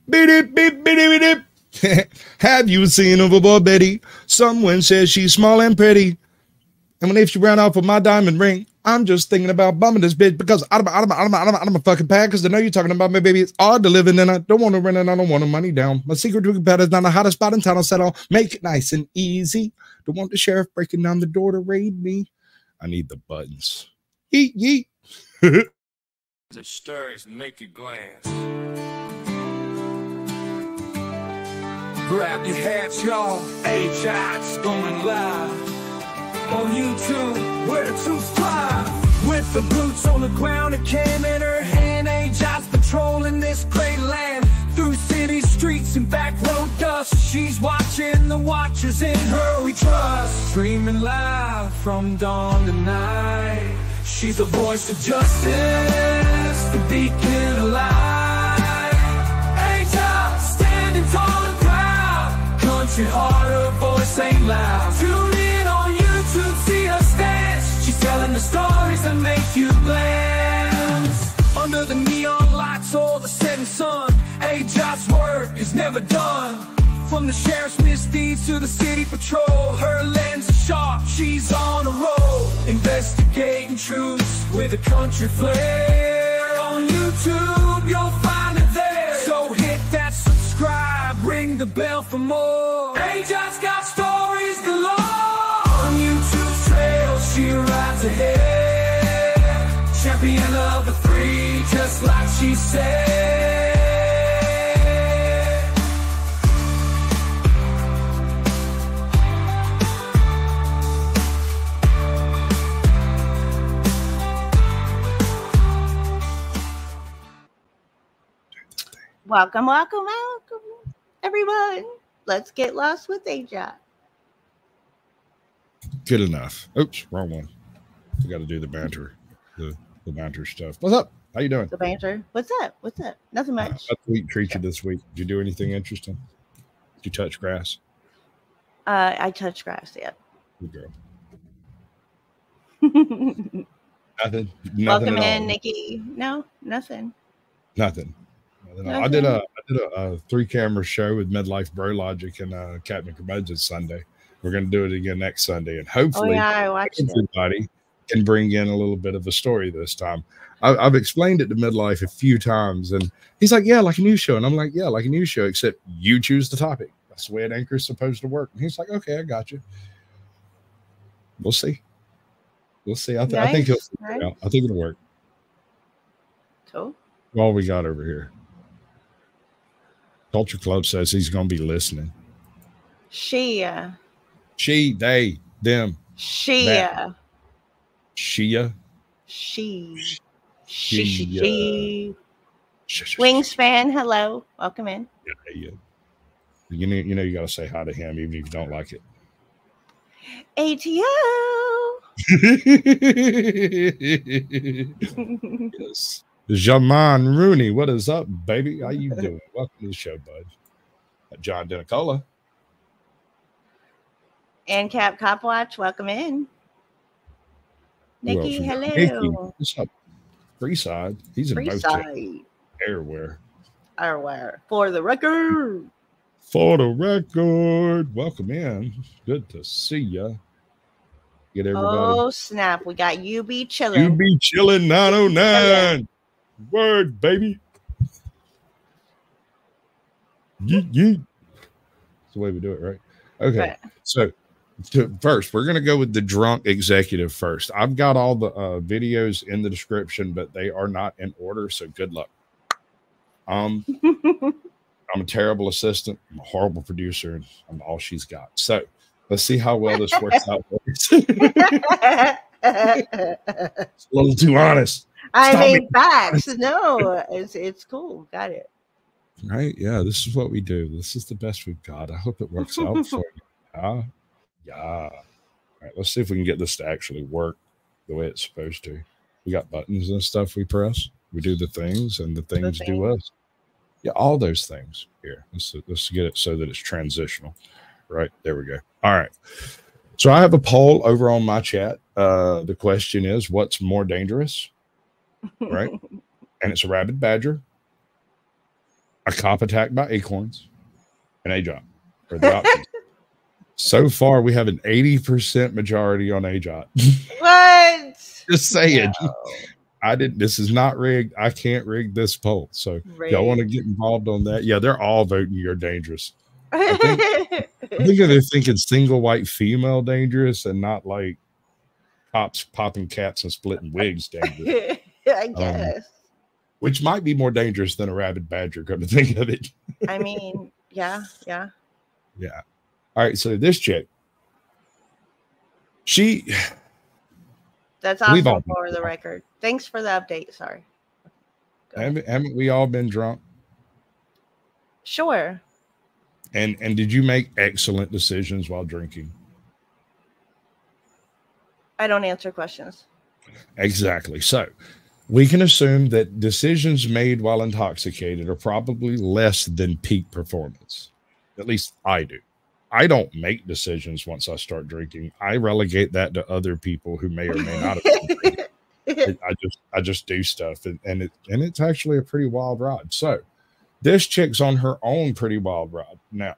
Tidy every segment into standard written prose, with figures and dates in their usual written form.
Beep, beep, beep, beep, beep. Have you seen Overboard Betty? Someone says she's small and pretty. And when if she ran off with my diamond ring, I'm just thinking about bumming this bitch because I'm a fucking pad because I know you're talking about me, baby. It's odd to live in and I don't want to rent and I don't want no money down. My secret drinking pad is not the hottest spot in town. I'll settle, make it nice and easy. Don't want the sheriff breaking down the door to raid me. I need the buttons. Yeet, yeet. The stirs make you glance. Grab your hats, y'all. H-Shots going live on YouTube, where the truth fly. With the boots on the ground, a cam in her hand, H-Shots patrolling this great land. Through city streets and back road dust, she's watching the watchers in her we trust. Streaming live from dawn to night, she's the voice of justice, the beacon of light. H-Shots standing tall and proud, country heart, her voice ain't loud. Tune in on YouTube, see her stance. She's telling the stories that make you glance. Under the neon lights or the setting sun, H-Shots' work is never done. From the sheriff's misdeeds to the city patrol, her lens is sharp, she's on a roll. Investigating truths with a country flair. On YouTube, you'll find it there. So hit that subscribe, ring the bell for more. H-Shots got stories galore. On YouTube's trail, she rides ahead. Champion of the free, just like she said. Welcome, welcome, welcome, everyone. Let's get lost with H-Shots. Good enough. Oops, wrong one. We got to do the banter, the banter stuff. What's up? How you doing? The banter. What's up? What's up? Nothing much. How's the week treat you this week? Did you do anything interesting? Did you touch grass? I touched grass. Yeah. Good girl. Nothing. Welcome at in, all. Nikki. No, nothing. Nothing. I did a 3-camera show with Midlife Bro Logic and Captain Curmudgeon Sunday. We're going to do it again next Sunday, and hopefully I watched everybody can bring in a little bit of a story this time. I've explained it to Midlife a few times, and he's like, "Yeah, like a news show," and I'm like, "Yeah, like a news show, except you choose the topic. That's the way an anchor is supposed to work." And he's like, "Okay, I got you." We'll see. We'll see. I think he'll figure it out. I think it'll work. Cool. What we got over here? Culture Club says he's going to be listening. She, they, them. Shia. Shia. She. She. Wingspan, hello. Welcome in. Yeah. You know you got to say hi to him even if you don't like it. ATO. Yes. Jaman Rooney, what is up, baby? How you doing? Welcome to the show, bud. John Denicola. And Cap Copwatch, welcome in. Nikki, hello. Nikki, what's up? Freeside. He's in both everywhere. For the record. For the record. Welcome in. Good to see ya. Get everybody. Oh, snap. We got You Be Chillin'. You Be Chillin' 909. Word, baby. Yeet. That's the way we do it, right? Okay. Right. So first, we're going to go with the drunk executive first. I've got all the videos in the description, but they are not in order, so good luck. I'm a terrible assistant. I'm a horrible producer, and I'm all she's got. So let's see how well this works out. It's a little too honest. Facts. No, it's cool. Got it. Right? Yeah, this is what we do. This is the best we've got. I hope it works out for you. Yeah. All right, let's see if we can get this to actually work the way it's supposed to. We got buttons and stuff we press. We do the things, and the things do us. Yeah, all those things. Here, let's get it so that it's transitional. Right, there we go. All right. So I have a poll over on my chat. The question is, what's more dangerous? Right? And it's a rabid badger a cop attacked by acorns, and a job, or the options. So far, we have an 80% majority on AJOT. What? Just saying. No. This is not rigged. I can't rig this poll. So Rigged. y'all want to get involved on that? Yeah, they're all voting you're dangerous. I think they're thinking single white female dangerous and not like cops popping cats and splitting wigs dangerous. I guess. Which might be more dangerous than a rabid badger, come to think of it. I mean, yeah. Yeah. All right, so this chick, That's We've awesome all been for the record. Thanks for the update. Sorry. haven't we all been drunk? Sure. And did you make excellent decisions while drinking? I don't answer questions. Exactly. So we can assume that decisions made while intoxicated are probably less than peak performance. At least I do. I don't make decisions once I start drinking. I relegate that to other people who may or may not have been drinking. I just do stuff, and it's actually a pretty wild ride. So this chick's on her own pretty wild ride. Now,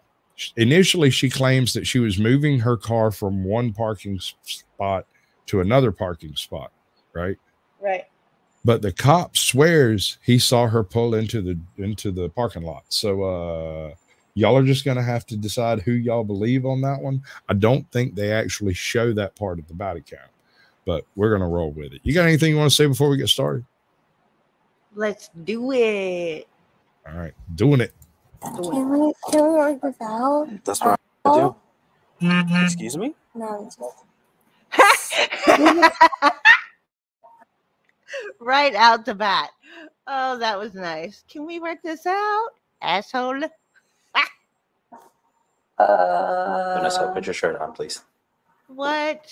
initially she claims that she was moving her car from one parking spot to another parking spot, right? Right. But the cop swears he saw her pull into the parking lot. So y'all are just going to have to decide who y'all believe on that one. I don't think they actually show that part of the body count, but we're going to roll with it. You got anything you want to say before we get started? Let's do it. All right, doing it. Can we work this out? That's what I do. Excuse me? No, it's just... Right out the bat. Oh, that was nice. Can we work this out, asshole? Vanessa, put your shirt on, please. What?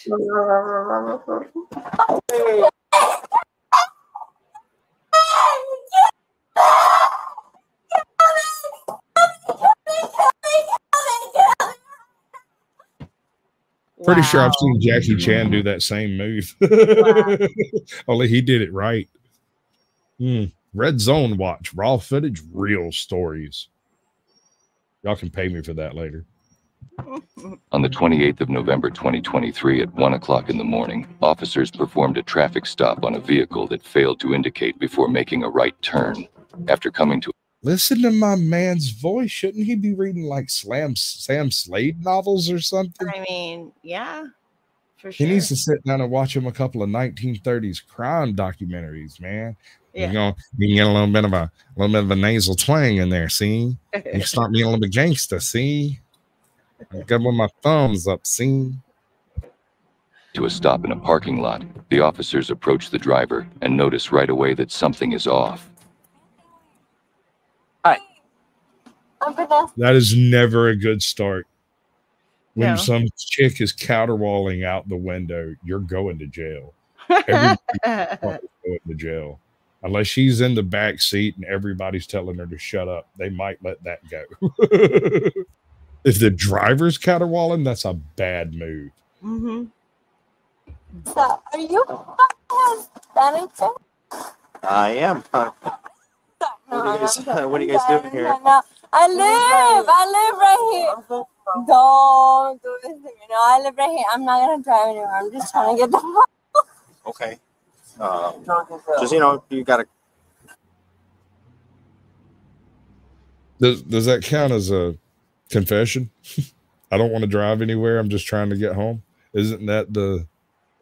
Pretty sure I've seen Jackie Chan do that same move. Wow. Only he did it right. Red Zone Watch, raw footage, real stories. Y'all can pay me for that later. On the 28th of November 2023 at 1 o'clock in the morning, officers performed a traffic stop on a vehicle that failed to indicate before making a right turn. After coming to Listen to my man's voice. Shouldn't he be reading like Sam Slade novels or something? I mean, yeah, for sure. He needs to sit down and watch him a couple of 1930s crime documentaries, man. Yeah. You can get a little bit of a nasal twang in there. See, you start being a little bit gangster. See, I got with my thumbs up. See. To a stop in a parking lot, the officers approach the driver and notice right away that something is off. That is never a good start. When No. some chick is counterwalling out the window, you're going to jail. Everybody's going to jail. Unless she's in the back seat and everybody's telling her to shut up, they might let that go. If the driver's counterwalling, that's a bad move. Mm-hmm. So, are you Hispanic? I am. What are you guys doing here? No. I live right here. Don't do this to me. No, I live right here. I'm not gonna drive anywhere. I'm just trying to get the Okay. Just, you gotta. Does that count as a confession? I don't want to drive anywhere. I'm just trying to get home. Isn't that the...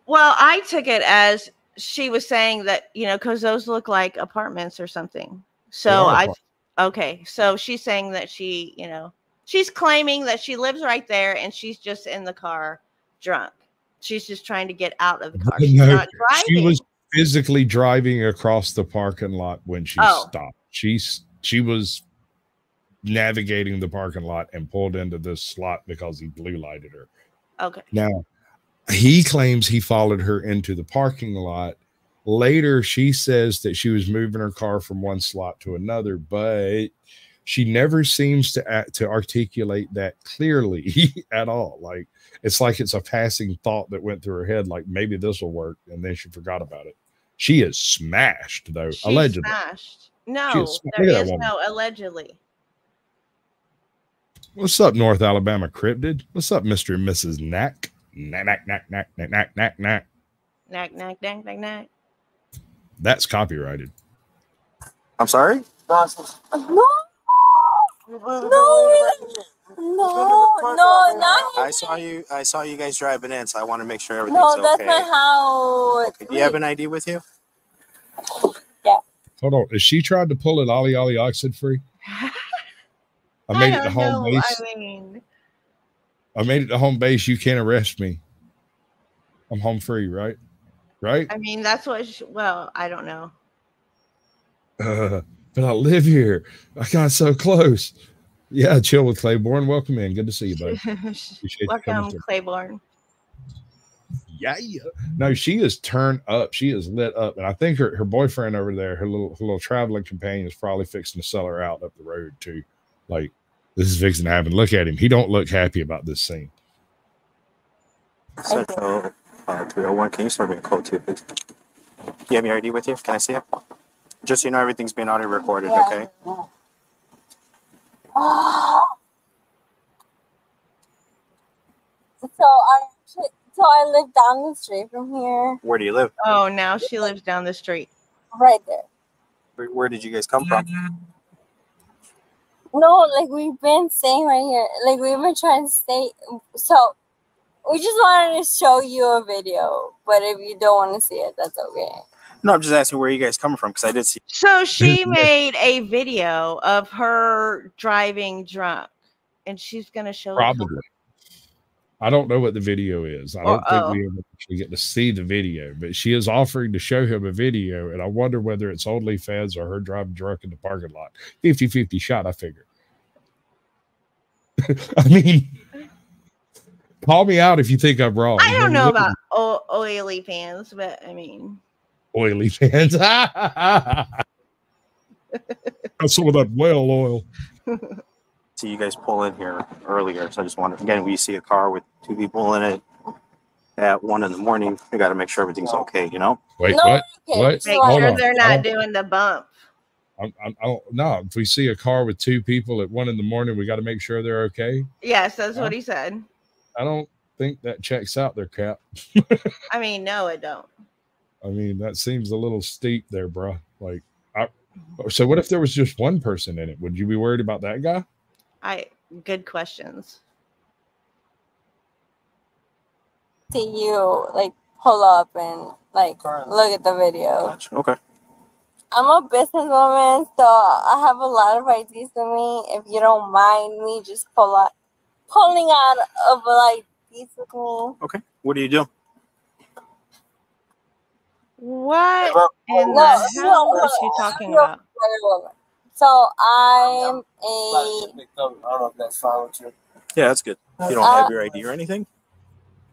Well, I took it as she was saying that, because those look like apartments or something. So okay. So she's saying that she's claiming that she lives right there and she's just in the car drunk. She's just trying to get out of the car. She's not driving. She was physically driving across the parking lot when she stopped. She was navigating the parking lot and pulled into this slot because he blue lighted her. Okay. Now, he claims he followed her into the parking lot. Later, she says that she was moving her car from one slot to another, but she never seems to articulate that clearly at all. Like it's a passing thought that went through her head, like maybe this will work, and then she forgot about it. She is smashed, though, allegedly. Smashed. No, Look there at that is woman. no allegedly. What's up, North Alabama cryptid? What's up, Mr. and Mrs. Knack? Knack, knack, knack, knack, knack, knack, knack, knack. Knack, knack, knack, knack, knack. That's copyrighted. I'm sorry? No. No, not I saw you guys driving in, so I want to make sure everything's no, okay. that's not how. Okay. Do you have an ID with you? Hold on. Is she trying to pull it ollie ollie oxid free? I made it to home base. I made it to home base. You can't arrest me. I'm home free, right? Right? I mean, that's what. Well, I don't know. But I live here. I got so close. Yeah, chill with Claiborne. Welcome in. Good to see you, buddy. Appreciate you coming Welcome, through. Claiborne. Yeah. No, she is turned up. She is lit up. And I think her boyfriend over there, her little traveling companion, is probably fixing to sell her out up the road too. Like, this is fixing to happen. Look at him. He don't look happy about this scene. Central 301. Can you start me a code too, please? You have your ID with you? Can I see it? Just so you know, everything's being audio recorded, okay? So I live down the street from here. Where do you live? Oh, now she lives down the street. Right there. Where did you guys come from? No, like we've been staying right here. Like we've been trying to stay. So we just wanted to show you a video. But if you don't want to see it, that's okay. No, I'm just asking where you guys coming from because I did see. So she made a video of her driving drunk, and she's gonna show. Probably. I don't know what the video is. I don't think we ever actually get to see the video, but she is offering to show him a video, and I wonder whether it's OnlyFans or her driving drunk in the parking lot. 50-50 shot, I figure. I mean, call me out if you think I'm wrong. I don't know about oily fans, but I mean, oily fans. That's some of that whale oil. See you guys pull in here earlier, so I just wanted, again, we see a car with two people in it at 1 a.m. We got to make sure everything's okay, you know? Wait, No, what? okay, What? so make Hold sure on. they're not doing the bump. No, if we see a car with two people at 1 a.m, we got to make sure they're okay. Yes, that's what he said. I don't think that checks out there, Cap. I mean, no, it don't. I mean, that seems a little steep there, bro. Like, so what if there was just one person in it? Would you be worried about that guy? Good questions. See you like pull up and like look at the video. Okay. I'm a businesswoman, so I have a lot of ideas with me. If you don't mind me just pulling out of like these with me. Okay. What do you do? What in the hell is she talking about? So I'm a. I don't know if that's fine with you. Yeah, that's good. You don't have your ID or anything?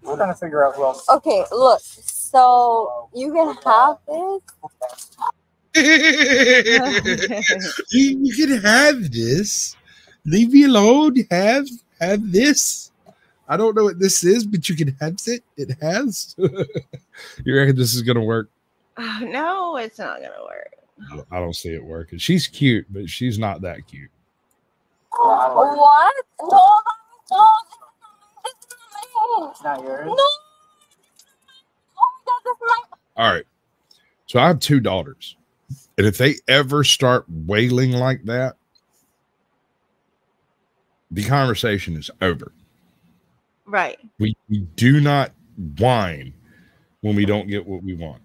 We're trying to figure out who else. Okay, look. So you can have this. You can have this. Leave me alone. Have this. I don't know what this is, but you can have it. It has. You reckon this is gonna work? No, it's not gonna work. I don't see it working. She's cute, but she's not that cute. What? No, It's not yours. no. Oh my God, this is my. All right. So I have two daughters. And if they ever start wailing like that, the conversation is over. Right. We do not whine when we don't get what we want.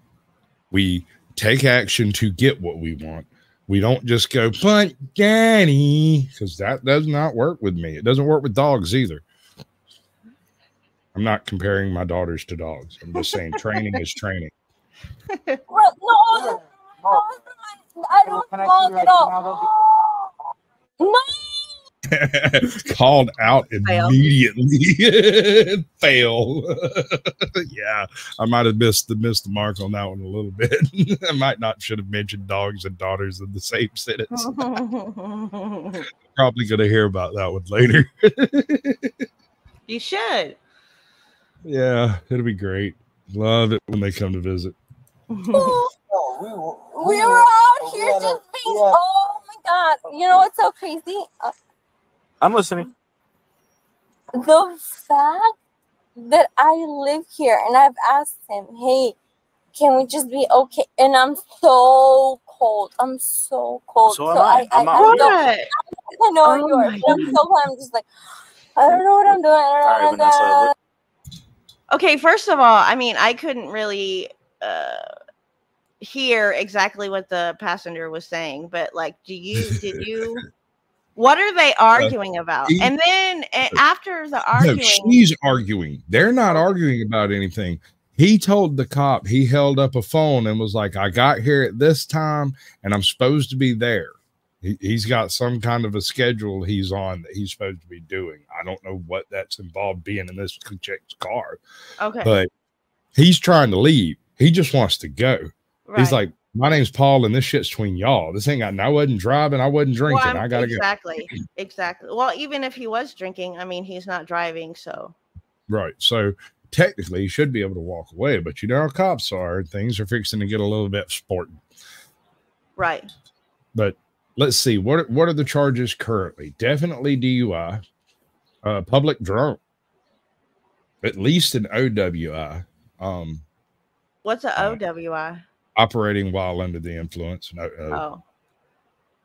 We take action to get what we want. We don't just go, but Danny, because that does not work with me. It doesn't work with dogs either. I'm not comparing my daughters to dogs. I'm just saying training is training. No, I don't want it all. No. Called out immediately. Fail. Yeah, I might have missed the mark on that one a little bit. I might not should have mentioned dogs and daughters in the same sentence. Probably gonna hear about that one later. You should. Yeah, it'll be great. Love it when they come to visit. We were out here's the thing. Oh my God! You know what's so crazy? I'm listening. The fact that I live here and I've asked him, "Hey, can we just be okay?" And I'm so cold. I'm so cold. So am I. I'm not What? I know Oh you are. my But I'm so cold. I'm just like, I don't know what I'm doing. All right, Vanessa. Okay, first of all, I mean, I couldn't really hear exactly what the passenger was saying, but like, did you? What are they arguing about? And then after the arguing, No, she's arguing. They're not arguing about anything. He told the cop, he held up a phone and was like, I got here at this time and I'm supposed to be there. He's got some kind of a schedule he's on that he's supposed to be doing. I don't know what that's involved being in this chick's car. Okay. But he's trying to leave. He just wants to go. Right. He's like, my name's Paul and this shit's between y'all. This ain't got, I wasn't driving. I wasn't drinking. Well, I got to go. Exactly. Well, even if he was drinking, I mean, he's not driving. So. Right. So technically he should be able to walk away, but you know how cops are and things are fixing to get a little bit sporting. Right. But let's see. What are the charges currently? Definitely DUI, public drunk, at least an OWI. What's an OWI? Operating while under the influence.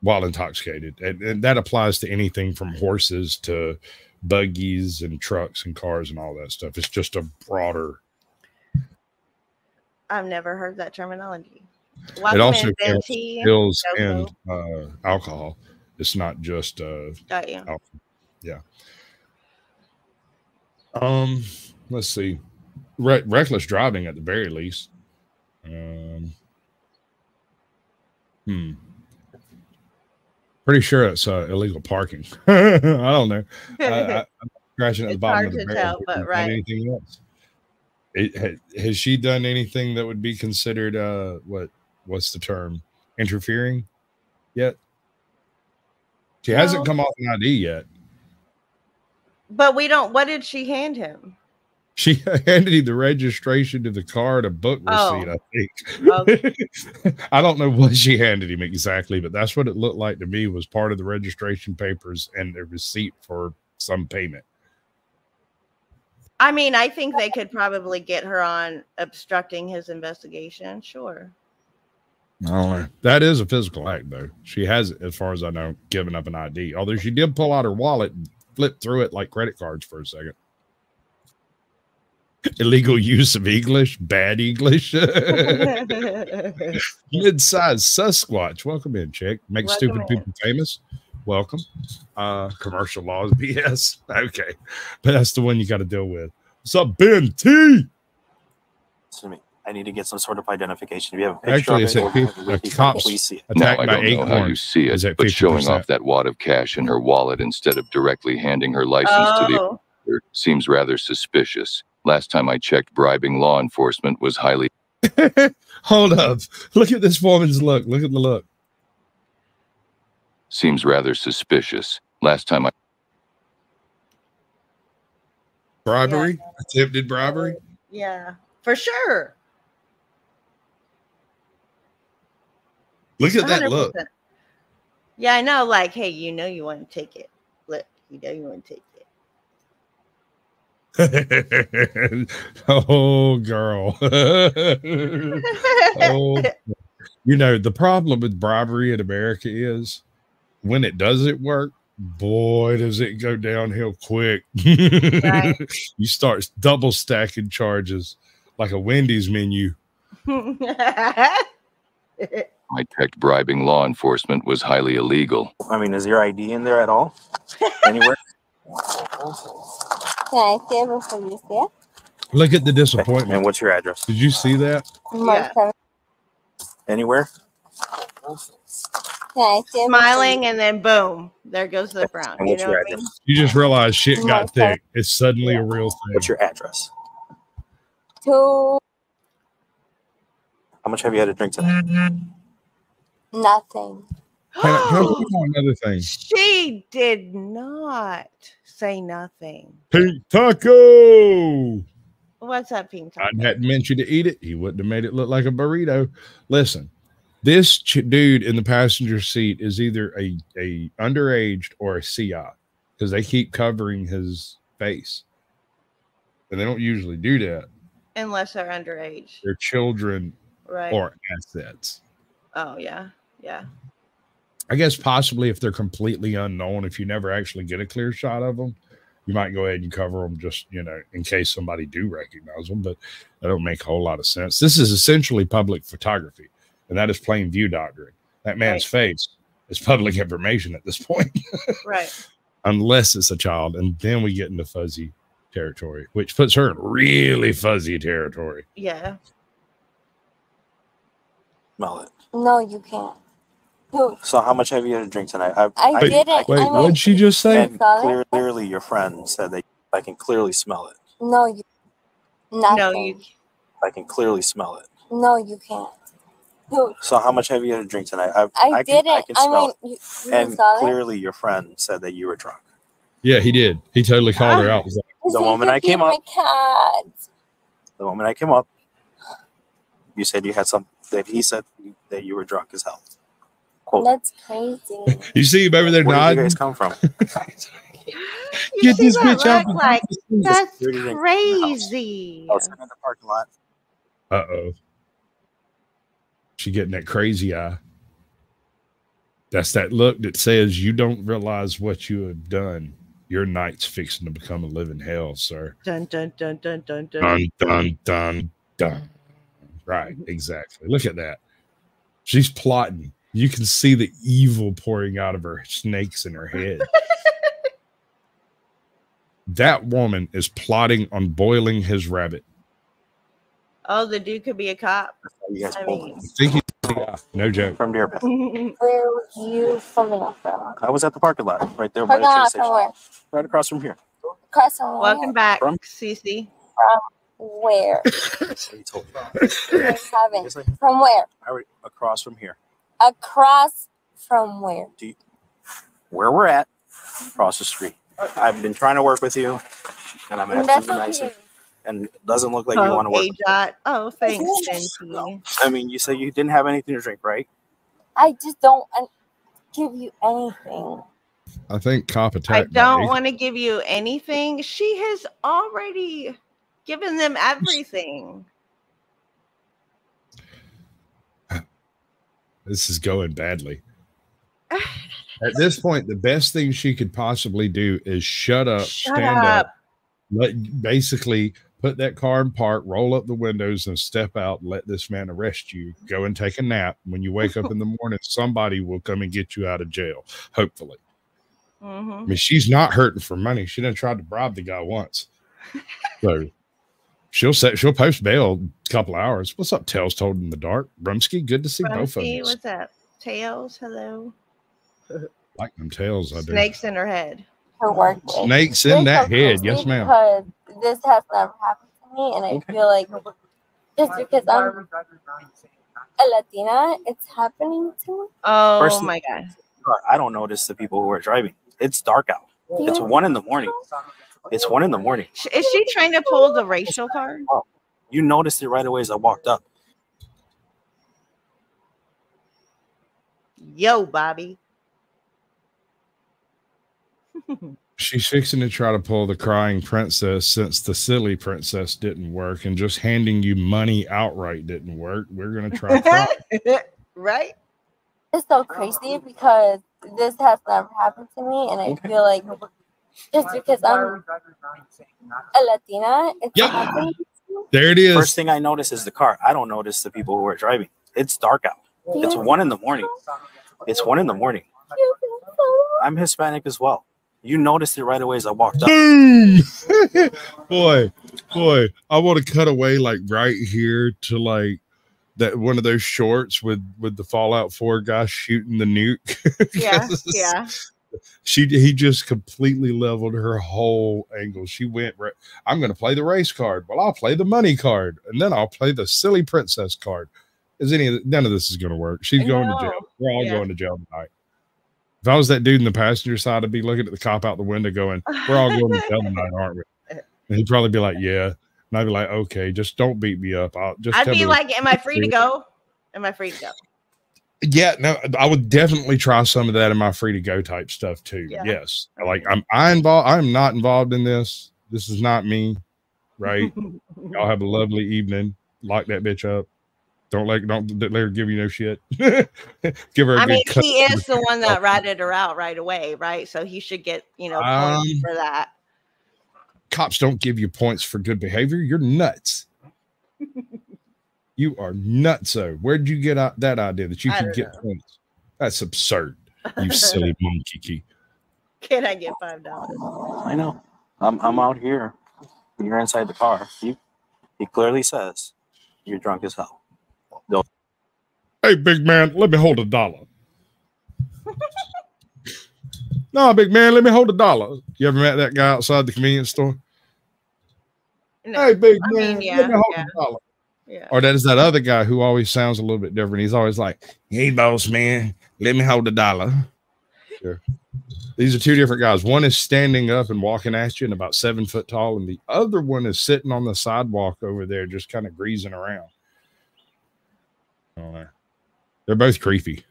While intoxicated. And that applies to anything from horses to buggies and trucks and cars and all that stuff. It's just a broader. I've never heard that terminology. It also counts pills and alcohol. It's not just alcohol. Yeah. Let's see. Reckless driving at the very least. Pretty sure it's illegal parking. I don't know. I'm scratching at the bottom of the barrel. But right. Anything else? Has she done anything that would be considered what's the term? Interfering yet? She hasn't come off an ID yet. But we don't. What did she hand him? She handed him the registration to the car and a book receipt, I think. Okay. I don't know what she handed him exactly, but that's what it looked like to me, was part of the registration papers and the receipt for some payment. I mean, I think they could probably get her on obstructing his investigation. Sure. I don't know. That is a physical act, though. She has, as far as I know, given up an ID. Although she did pull out her wallet and flip through it like credit cards for a second. Illegal use of English, bad English. Mid-sized Sasquatch. Welcome in, chick. Make stupid people famous. Welcome. Commercial laws, BS. Okay. But that's the one you got to deal with. What's up, Ben T? Excuse me. I need to get some sort of identification. If you have a picture actually, of it's cops please see it. Now, I don't know how you see it, but showing off that wad of cash in her wallet instead of directly handing her license to the officer seems rather suspicious. Last time I checked, bribing law enforcement was highly... Hold up. Look at this woman's look. Look at the look. Seems rather suspicious. Last time I... Bribery? Yeah. Attempted bribery? Yeah, for sure. Look at 100%. That look. Yeah, I know. Like, hey, you know you want to take it. Look, you know you want to take it. Oh, girl. Oh. You know, the problem with bribery in America is when it doesn't work, boy, does it go downhill quick. Right. You start double stacking charges like a Wendy's menu. I checked, bribing law enforcement was highly illegal. I mean, is your ID in there at all? Anywhere? Can I see it before you see it? Look at the disappointment. And what's your address? Did you see that? Yeah. Anywhere? Can I see it? Smiling and then boom, there goes the frown. And what's your address? You just realize shit got thick. It's suddenly a real thing. What's your address? 2. How much have you had to drink today? Nothing. Can I another thing? She did not say nothing. Pink taco. What's up, Pink taco? I hadn't meant you to eat it. He wouldn't have made it look like a burrito. Listen, This dude in the passenger seat is either a underage or a CI because they keep covering his face. And they don't usually do that. Unless they're underage. They're children Right. or assets. Oh, yeah. Yeah. I guess possibly if they're completely unknown, if you never actually get a clear shot of them, you might go ahead and cover them just, you know, in case somebody do recognize them. But that don't make a whole lot of sense. This is essentially public photography, and that is plain view doctrine. That man's face is public information at this point. Right. Unless it's a child, and then we get into fuzzy territory, which puts her in really fuzzy territory. Yeah. Smell it. No, you can't. Dude, So how much have you had to drink tonight? I didn't. Wait, I mean, what'd she just say? And clearly your friend said that I can clearly smell it. no, you. Nothing. No, you. I can clearly smell it. No, you can't. Dude, So how much have you had to drink tonight? I didn't. I can smell mean, it. you And saw it? clearly your friend said that you were drunk. Yeah, he did. He totally called her out. He's like, The moment I came my up, cat. the moment I came up, you said you had some. That he said that you were drunk as hell. Quote. That's crazy. you see him over there Where did you nodding? guys come from? You Get see this that bitch out look the like that's Where did you- crazy. Outside of the parking lot. Uh-oh. She getting that crazy eye. That's that look that says you don't realize what you have done. Your night's fixing to become a living hell, sir. Dun dun dun dun dun dun. Dun, dun, dun, dun. Right, exactly. Look at that. She's plotting. You can see the evil pouring out of her snakes in her head. That woman is plotting on boiling his rabbit. Oh, the dude could be a cop. You guys I pulled mean, I think he's no joke. from Deer Path. Where were you coming up from? I was at the parking lot right there by Parking the train lot station. from where? Right across from here. Across from welcome back, From? Cece. where? That's what he told me. I haven't. Yes, From where? across from here. Across from where? Where we're at, across the street. I've been trying to work with you, and I'm That's asking you nice, okay. and it doesn't look like you want to work. AJOT. Oh, thanks, Benty. No. I mean, you said you didn't have anything to drink, right? I just don't give you anything. I think cop I attack. don't want to give you anything. She has already given them everything. This is going badly. At this point, the best thing she could possibly do is shut up, stand up, basically put that car in park, roll up the windows, and step out. And let this man arrest you. Go and take a nap. When you wake up in the morning, somebody will come and get you out of jail. Hopefully, I mean, she's not hurting for money. She done tried to bribe the guy once, so she'll post bail a couple hours. What's up, Tails told in the dark? Brumsky, good to see both of Brumsky, you. what's up? Tails, hello. Like them tails, I do. Snakes in her head. Her work. Snakes in that head, yes, ma'am. Because this has never happened to me, and I feel like just because I'm a Latina, it's happening to me. Oh Personally, my god. I don't notice the people who are driving. It's dark out. It's 1 a.m. It's 1 a.m. Is she trying to pull the racial card? You noticed it right away as I walked up. Yo, Bobby. She's fixing to try to pull the crying princess since the silly princess didn't work, and just handing you money outright didn't work. We're going to try. Right? It's so crazy because this has never happened to me, and I feel like just because I'm a Latina, it's happening to me. There it is. First thing I notice is the car. I don't notice the people who are driving. It's dark out. It's 1 a.m. It's 1 a.m. I'm Hispanic as well. You noticed it right away as I walked up. Boom! boy, I want to cut away like right here to like that one of those shorts with the Fallout 4 guy shooting the nuke. Yeah. He just completely leveled her whole angle. She went right. I'm going to play the race card. Well, I'll play the money card, and then I'll play the silly princess card. None of this is going to work. She's going to jail. We're all going to jail tonight. If I was that dude in the passenger side, I'd be looking at the cop out the window going, we're all going to jail tonight, aren't we? And he'd probably be like, yeah. And I'd be like, okay, just don't beat me up. I'd be like, am I free to go? Am I free to go? Yeah, no, I would definitely try some of that in my free to go type stuff too. Yeah. Yes. Like I'm not involved in this. This is not me. Right. Y'all have a lovely evening. Lock that bitch up. Don't let her give you no shit. Give her a good cut. He is the one that ratted her out right away, right? So he should get, points for that. Cops don't give you points for good behavior. You're nuts. You are nutso. Where'd you get that idea that you can get points? That's absurd. You silly monkey. Can I get $5? I know. I'm out here. You're inside the car. He clearly says you're drunk as hell. Hey, big man, let me hold $1. No, big man, let me hold $1. You ever met that guy outside the convenience store? No. Hey, big man, let me hold $1. Yeah. Or that is that other guy who always sounds a little bit different. He's always like, hey, boss man, let me hold $1. Sure. These are two different guys. One is standing up and walking at you and about 7 foot tall, and the other one is sitting on the sidewalk over there, just kind of greasing around. Oh, they're both creepy.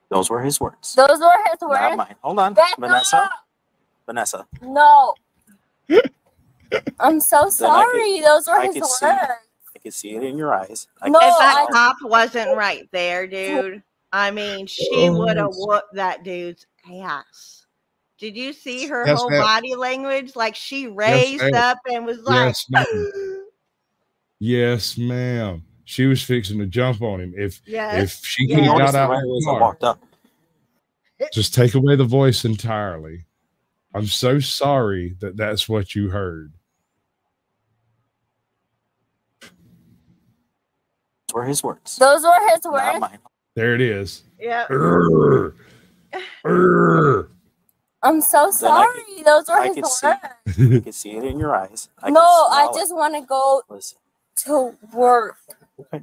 Those were his words. Those were his words. Not mine. Hold on, Vanessa. No. I'm so sorry. Those were his words. I could see it in your eyes. If that cop wasn't right there, dude, she would have whooped that dude's ass. Did you see her whole body language? Like she raised up and was like, yes, ma'am. She was fixing to jump on him. If she got out of the car, walked up. Just take away the voice entirely. I'm so sorry that that's what you heard. Those were his words. Those were his words. Not mine. There it is. Yeah. I'm so sorry. Those were his words. I can see it in your eyes. I just want to go to work. Okay.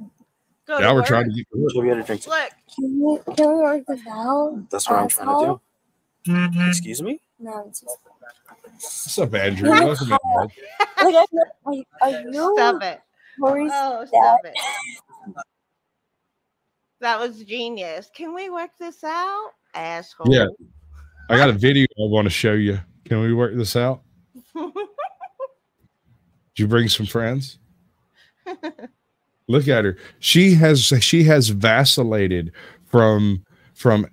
Yeah, we're trying to get to work. Should we get a drink? Look. Can we work this out? That's what I'm trying to do. Excuse me? No, I'm just... What's up, Andrew? Welcome. Are you? Stop it. Oh, stop it. That was genius. Can we work this out? Asshole. Yeah. I got a video I want to show you. Can we work this out? Did you bring some friends? Look at her. She has vacillated from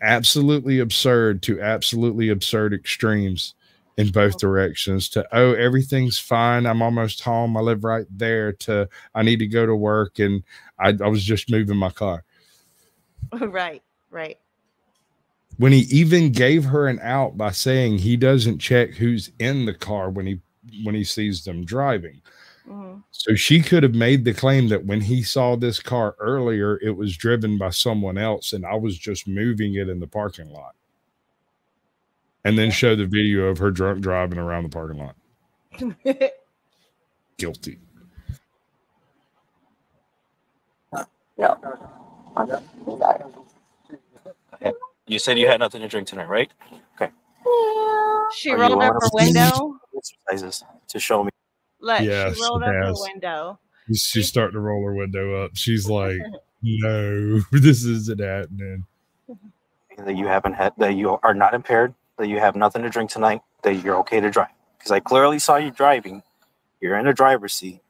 absolutely absurd to absolutely absurd extremes in both directions, to everything's fine, I'm almost home, I live right there, to I need to go to work and I was just moving my car. Right. When he even gave her an out by saying he doesn't check who's in the car when he sees them driving. Mm-hmm. So she could have made the claim that when he saw this car earlier, it was driven by someone else and I was just moving it in the parking lot. And then show the video of her drunk driving around the parking lot. Guilty. No. You said you had nothing to drink tonight, right? Okay. She rolled up her window. Exercises to show me. Look, she rolled up her window. She's starting to roll her window up. She's like, no, this isn't happening. That you haven't had, that you are not impaired, that you have nothing to drink tonight, that you're okay to drive. Because I clearly saw you driving. You're in a driver's seat.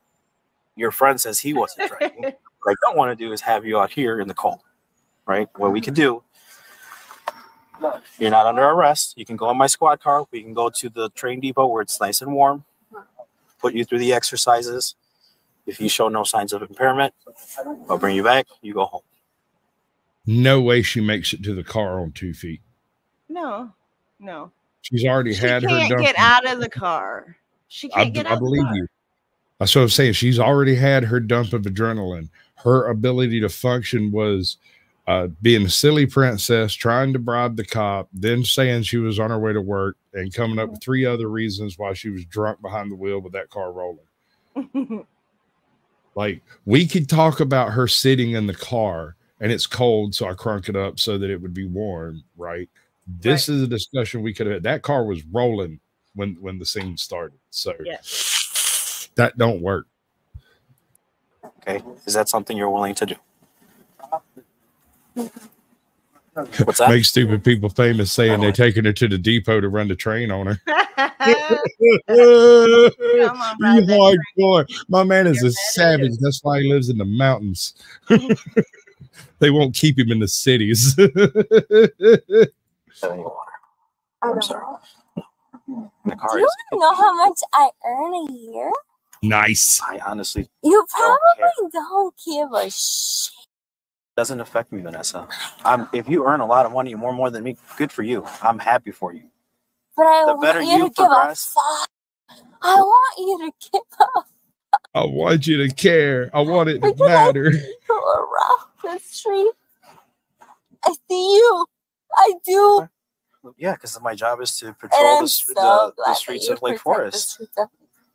Your friend says he wasn't driving. What I don't want to do is have you out here in the cold, right? What we can do, you're not under arrest. You can go in my squad car. We can go to the train depot where it's nice and warm. Put you through the exercises. If you show no signs of impairment, I'll bring you back. You go home. No way she makes it to the car on 2 feet. No. She's already had her. She can't get out of the car. She can't get out. I believe you. That's what I'm saying. She's already had her dump of adrenaline. Her ability to function was being a silly princess, trying to bribe the cop, then saying she was on her way to work, and coming up with 3 other reasons why she was drunk behind the wheel with that car rolling. Like, we could talk about her sitting in the car and it's cold, so I crunk it up so that it would be warm, right? This is a discussion we could have had. That car was rolling when the scene started. So that don't work. Okay. Is that something you're willing to do? What's that? Make stupid people famous saying they're taking her to the depot to run the train on her. Come on, You brother. hardcore. My man is You're a savage. better. That's why he lives in the mountains. They won't keep him in the cities. I'm sorry. The car Do you is. know how much I earn a year? Nice. I honestly You care. probably don't give a shit. doesn't affect me, Vanessa. If you earn a lot of money, more than me, good for you. I'm happy for you. But I The want better you you to give a progress- fuck. I want you to give a I want you to care. I want it to Because I matter. see you around the street. I see you. I do. Yeah, because my job is to And patrol I'm the so the glad that streets you of Lake protect the Forest. streets of-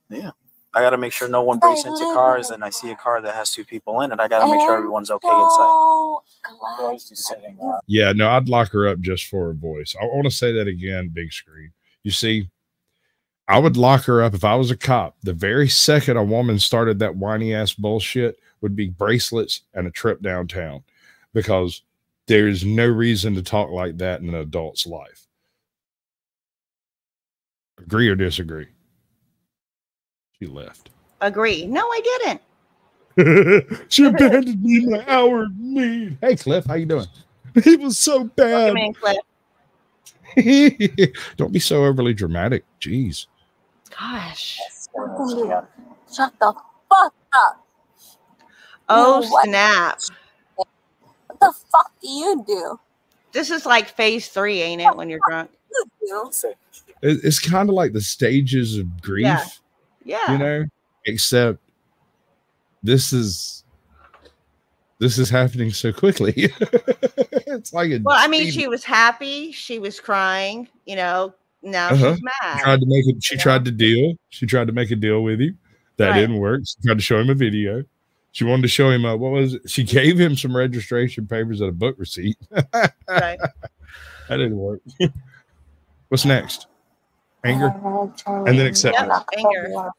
Yeah. I got to make sure no one I breaks into live cars in- and I see a car that has 2 people in it. I got to make sure And everyone's okay so inside. glad Always just sitting. Yeah, no, I'd lock her up just for her voice. I want to say that again, big screen. You see, I would lock her up if I was a cop. The very second a woman started that whiny ass bullshit would be bracelets and a trip downtown, because there's no reason to talk like that in an adult's life. Agree or disagree? She left. Agree. No, I didn't. She abandoned me in my hour of need. Hey, Cliff, how you doing? He was so bad. Welcome in, Cliff. Don't be so overly dramatic. Jeez. Gosh. shut the fuck up. Oh, You know what? snap. What the fuck do you do? This is like phase 3, ain't it, when you're drunk? You do. It's kind of like the stages of grief, Yeah. Yeah. you know, except this is happening so quickly. It's like a Well, I mean, speed- she was happy. She was crying. You know, now Uh-huh. she's mad. tried to make it. She tried to deal. She tried to make a deal with you. That Right. didn't work. She tried to show him a video. She wanted to show him what was it? She gave him some registration papers and a book receipt. Right. That didn't work. What's next? Anger. And then acceptance. Yep, anger.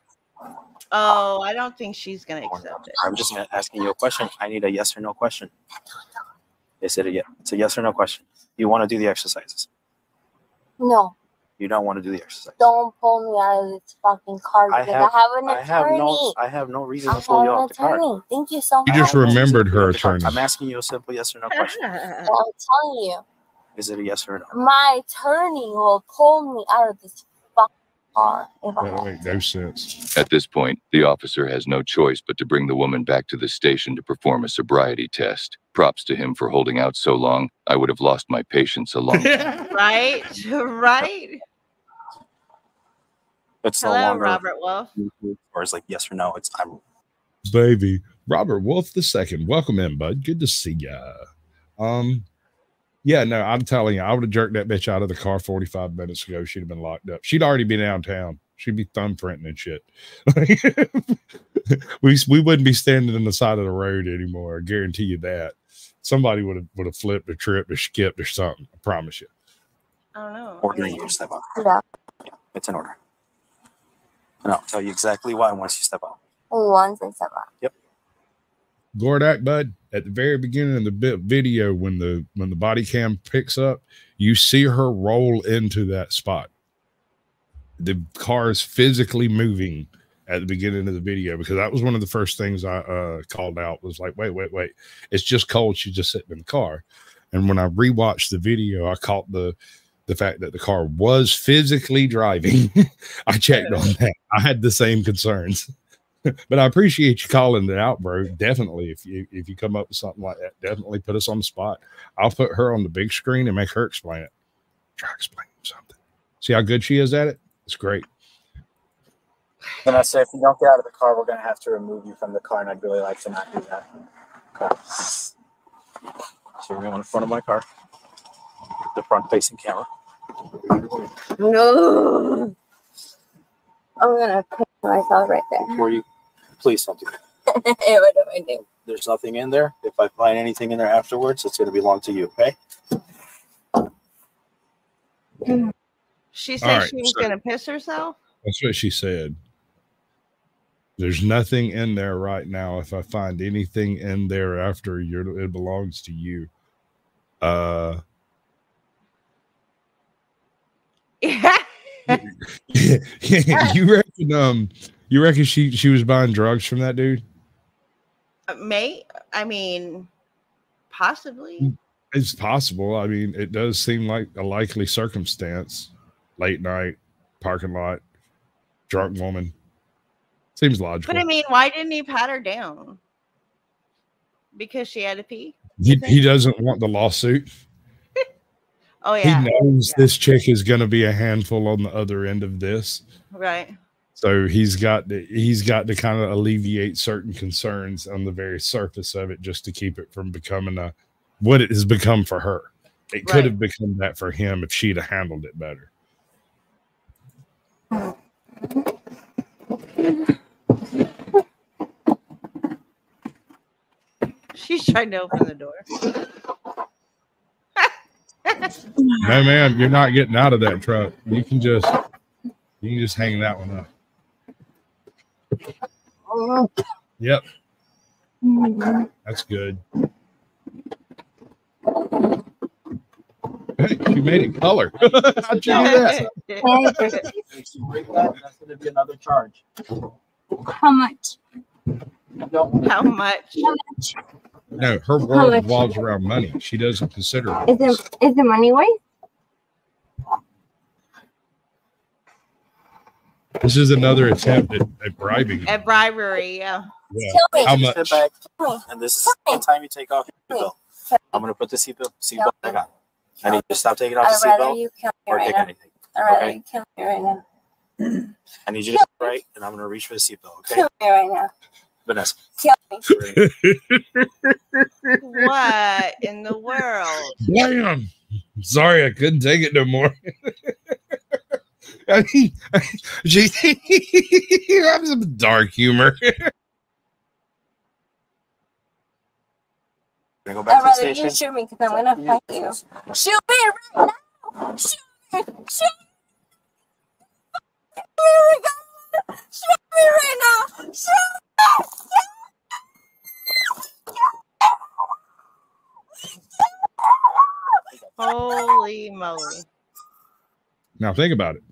Oh, I don't think she's going to accept it. I'm just asking you a question. I need a yes or no question. Is it it's a yes or no question? You want to do the exercises? No, You don't want to do the exercise. don't pull me out of this fucking car I because have- I have an I attorney. have no reason I to pull you have off an the car. attorney. Thank you so much. You just remembered her attorney. I'm asking you a simple yes or no question. I'm telling you, Is it a yes or a no? my attorney will pull me out of this fucking car if I That makes no sense. At this point, the officer has no choice but to bring the woman back to the station to perform a sobriety test. Props to him for holding out so long. I would have lost my patience a long time. Right? Right? It's no Hello, longer Robert Wolf. or it's like yes or no. It's I'm Baby. Robert Wolf II. Welcome in, bud. Good to see ya. Yeah, no, I'm telling you, I would have jerked that bitch out of the car 45 minutes ago. She'd have been locked up. She'd already been downtown. She'd be thumbprinting and shit. we wouldn't be standing on the side of the road anymore. I guarantee you that. Somebody would have flipped or tripped or skipped or something. I promise you. I don't know. ordering you to step out. Yeah. It's an order. And I'll tell you exactly why once you step out. once I step out. Gordak, bud, at the very beginning of the video, when the body cam picks up, you see her roll into that spot. The car is physically moving at the beginning of the video, because that was one of the first things I called out, was like, wait, it's just cold. She's just sitting in the car. And when I rewatched the video, I caught the fact that the car was physically driving. I checked on that. I had the same concerns. But I appreciate you calling it out, bro. Definitely, if you come up with something like that, definitely put us on the spot. I'll put her on the big screen and make her explain it. Try to explain something. See how good she is at it? It's great. Then I say, if you don't get out of the car, we're going to have to remove you from the car, and I'd really like to not do that. Okay. So we're going in front of my car. The front facing camera. No. I'm gonna pick myself right there. Before you please don't do that. What do I do? There's nothing in there. If I find anything in there afterwards, it's going to belong to you, okay? She All said right, she was so- going to piss herself. That's what she said. There's nothing in there right now. If I find anything in there after it belongs to you. Yeah. You reckon she was buying drugs from that dude? I mean, possibly. It's possible. I mean, it does seem like a likely circumstance. Late night, parking lot, drunk woman. Seems logical. But I mean, why didn't he pat her down? Because she had to pee? He doesn't want the lawsuit. Oh, yeah. He knows this chick is going to be a handful on the other end of this. Right. So he's got to kind of alleviate certain concerns on the very surface of it just to keep it from becoming what it has become for her. It could have become that for him if she'd have handled it better. She's trying to open the door. No, man, you're not getting out of that truck. You can just hang that one up. Yep. That's good. Hey, you made it color. How'd you do that? If you break that, that's going to be another charge. How much? How much? No, her world revolves around money. She doesn't consider it. Is the money right? This is another attempt at bribing. At bribery, yeah. Yeah. Tell me. How much? Sit back, and this is the time you take off your seatbelt. I'm going to put the seatbelt back on. I need you to stop taking off the I'd rather seatbelt you kill me or right take now. anything. I'd rather Okay. you kill me right now. I need you to sit right, and I'm going to reach for the seatbelt, okay? Kill me right now. Vanessa. Kill me. What in the world? Damn. Sorry, I couldn't take it no more. I mean, she has some dark humor. Gonna go back I'd to the rather station. you shoot me because I'm gonna fight you. Shoot me right now! Shoot me! Shoot me! Shoot me right now! Shoot me! Holy moly. Now think about it.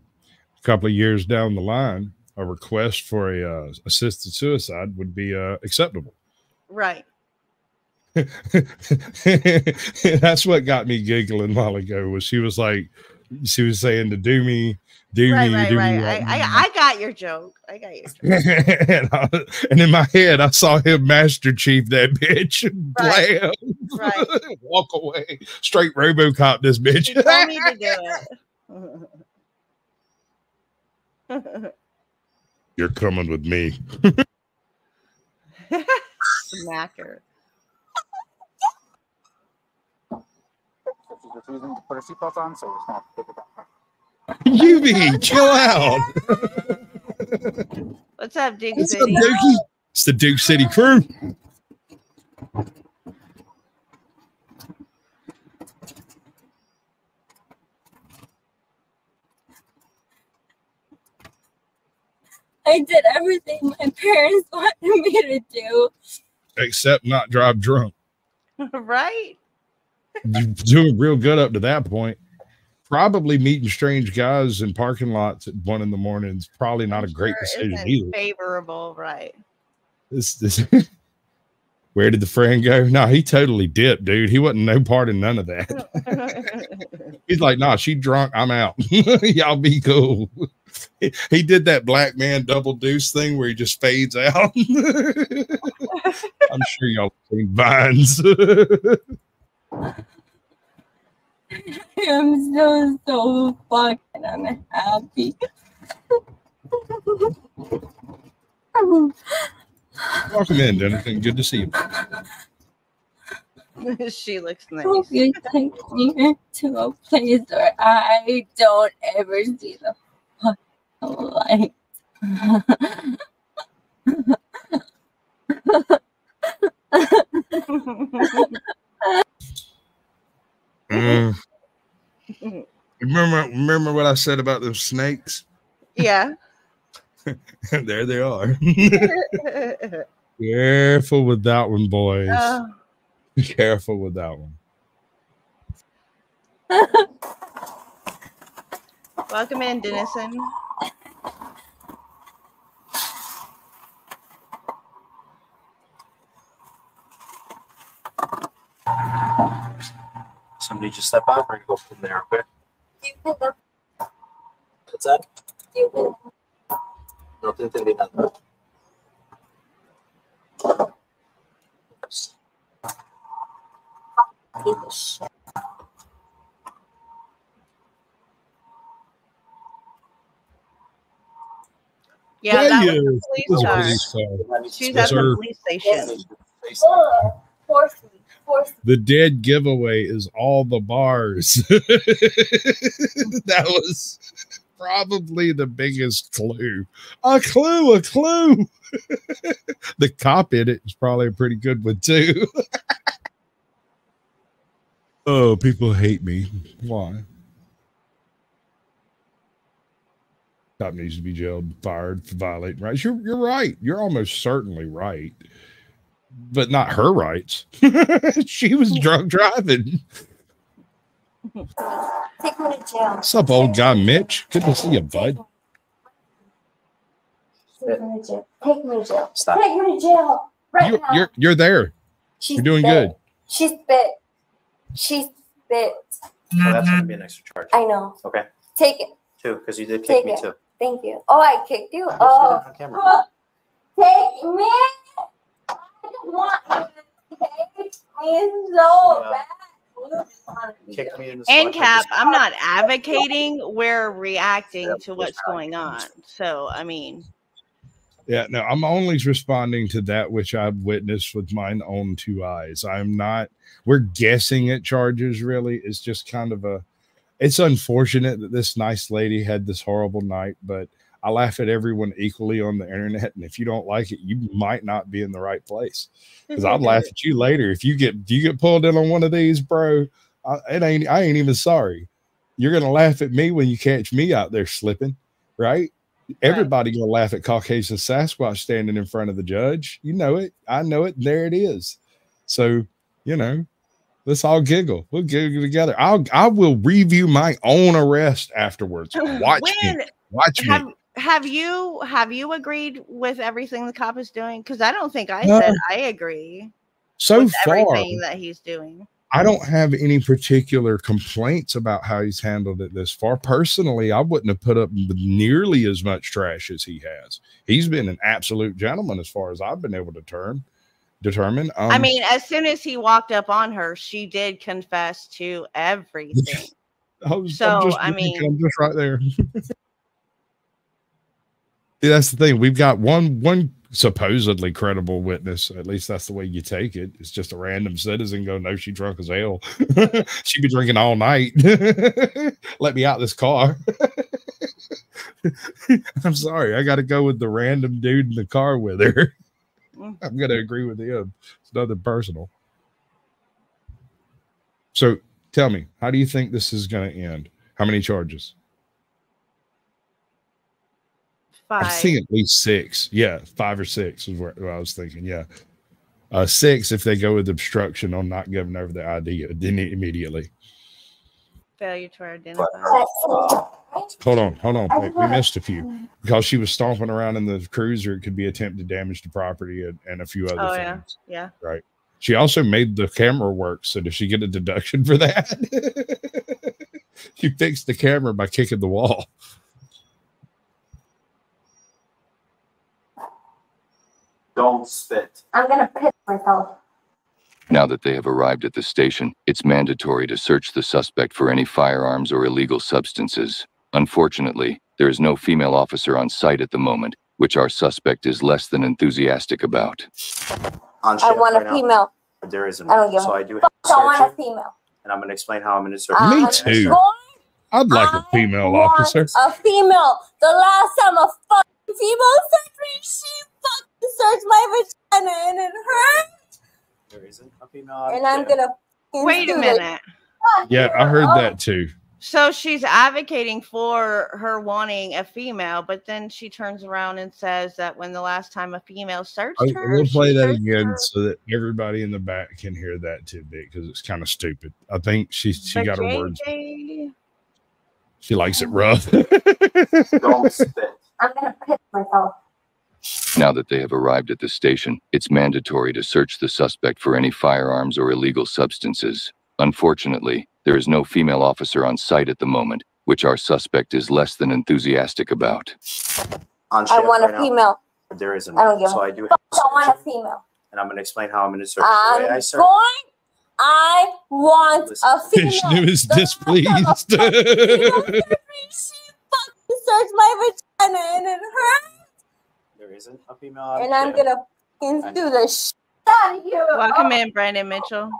A couple of years down the line, a request for a assisted suicide would be acceptable. Right. That's what got me giggling a while ago. Was she was saying to do me. I got your joke. And in my head, I saw him Master Chief that bitch. Right. Blam. Right. Walk away. Straight RoboCop this bitch. He told me to do it. You're coming with me. Smack her. She's refusing to put her seatbelt on, so we're just going to pick it back. UB, chill out. What's up, Duke What's up, City? Dookie? It's the Duke City crew. I did everything my parents wanted me to do. Except not drive drunk. Right? You're doing real good up to that point. Probably meeting strange guys in parking lots at 1 a.m. is probably not a great decision isn't either. favorable, right? This Where did the friend go? No, he totally dipped, dude. He wasn't no part of none of that. He's like, nah, she drunk. I'm out. Y'all be cool. He did that black man double deuce thing where he just fades out. I'm sure y'all have seen Vines. I'm so fucking unhappy. Welcome in, Denison. Good to see you. She looks Hope nice. you take me to a place where I don't ever see the fucking light. Remember what I said about those snakes? Yeah. There they are. Careful with that one, boys. Careful with that one. Welcome in, Denison. Somebody just step out. We're gonna go from there, okay? What's that? No te entendí nada. Yeah, that was the This police is car. police car. She's Yes, at the sir. police station. Force me. The dead giveaway is all the bars. That was probably the biggest clue. A clue. The cop in it is probably a pretty good one too. Oh, people hate me. Why? Cop needs to be jailed, fired for violating rights. You're right. You're almost certainly right. But not her rights. She was drunk driving. Take me to jail. What's up, old guy Mitch? Good to see you, bud. Take me to jail. Take me to jail. Stop. Take me to jail. Right now. You're there. She's You're doing spit. good. She spit. She spit. So that's gonna be an extra charge. I know. Okay. Take it. 2, because you did kick Take me it. too. Thank you. Oh, I kicked you. I Oh. didn't see that on camera. Take me. I just want you to take me so bad. Kicked me in the And spot. Cap, I'm not advocating. We're reacting to what's going on. So, I mean, Yeah, no, I'm only responding to that which I've witnessed with mine own 2 eyes. I'm not, we're guessing at charges, really. It's just kind of it's unfortunate that this nice lady had this horrible night, but I laugh at everyone equally on the internet. And if you don't like it, you might not be in the right place. Because I'll laugh at you later. If you get pulled in on one of these, bro, I ain't even sorry. You're going to laugh at me when you catch me out there slipping, right? Everybody gonna laugh at Caucasian Sasquatch standing in front of the judge. You know it. I know it. There it is. So, let's all giggle. We'll giggle together. I will review my own arrest afterwards. Watch me. Watch me. have you agreed with everything the cop is doing? Because I don't think I said I agree So with far, everything that he's doing. I don't have any particular complaints about how he's handled it this far. Personally, I wouldn't have put up nearly as much trash as he has. He's been an absolute gentleman as far as I've been able to determine. I mean, as soon as he walked up on her, she did confess to everything. I'm just right there. See, that's the thing. We've got one supposedly credible witness. At least that's the way you take it. It's just a random citizen go, no, she drunk as hell. She be drinking all night. Let me out this car. I'm sorry. I got to go with the random dude in the car with her. I'm going to agree with him. It's nothing personal. So tell me, how do you think this is going to end? How many charges? 5. I think at least 6. Yeah, 5 or 6 is what I was thinking. Yeah. 6 if they go with obstruction on not giving over the ID immediately. Failure to identify. Hold on. Wait, we missed a few. Because she was stomping around in the cruiser, it could be attempted damage to property and a few other things. Yeah. Right. She also made the camera work. So does she get a deduction for that? She fixed the camera by kicking the wall. Don't spit. I'm gonna piss myself. Now that they have arrived at the station, it's mandatory to search the suspect for any firearms or illegal substances. Unfortunately, there is no female officer on site at the moment, which our suspect is less than enthusiastic about. On I shift want right a now. female. There isn't. I don't give So a I do have to I want a search it, female. and I'm going to explain how I'm going to search Me it. too. I'd like a female officer. A female. The last time a fucking female searched me, she fucking searched my vagina and it hurt. There isn't a female. And I'm gonna Wait a minute. Yeah, I heard that too. So she's advocating for her wanting a female, but then she turns around and says that when the last time a female searched her, We'll play that searched again her. so that everybody in the back can hear that tidbit because it's kind of stupid. I think she But got her words. JJ, She likes it rough. Don't spit. I'm gonna piss myself. Now that they have arrived at the station, it's mandatory to search the suspect for any firearms or illegal substances. Unfortunately, there is no female officer on site at the moment, which our suspect is less than enthusiastic about. On I shift want right a now, female. there isn't. I don't give So a I do have fuck. to I want search a it, female. and I'm going to explain how I'm going to search. The way I search. I want Listen. a female. Vishnu is displeased. She fucking searched my vagina and it hurt. There isn't a female on And I'm shift. gonna fucking do the shit out of you. welcome in, Brandon Mitchell.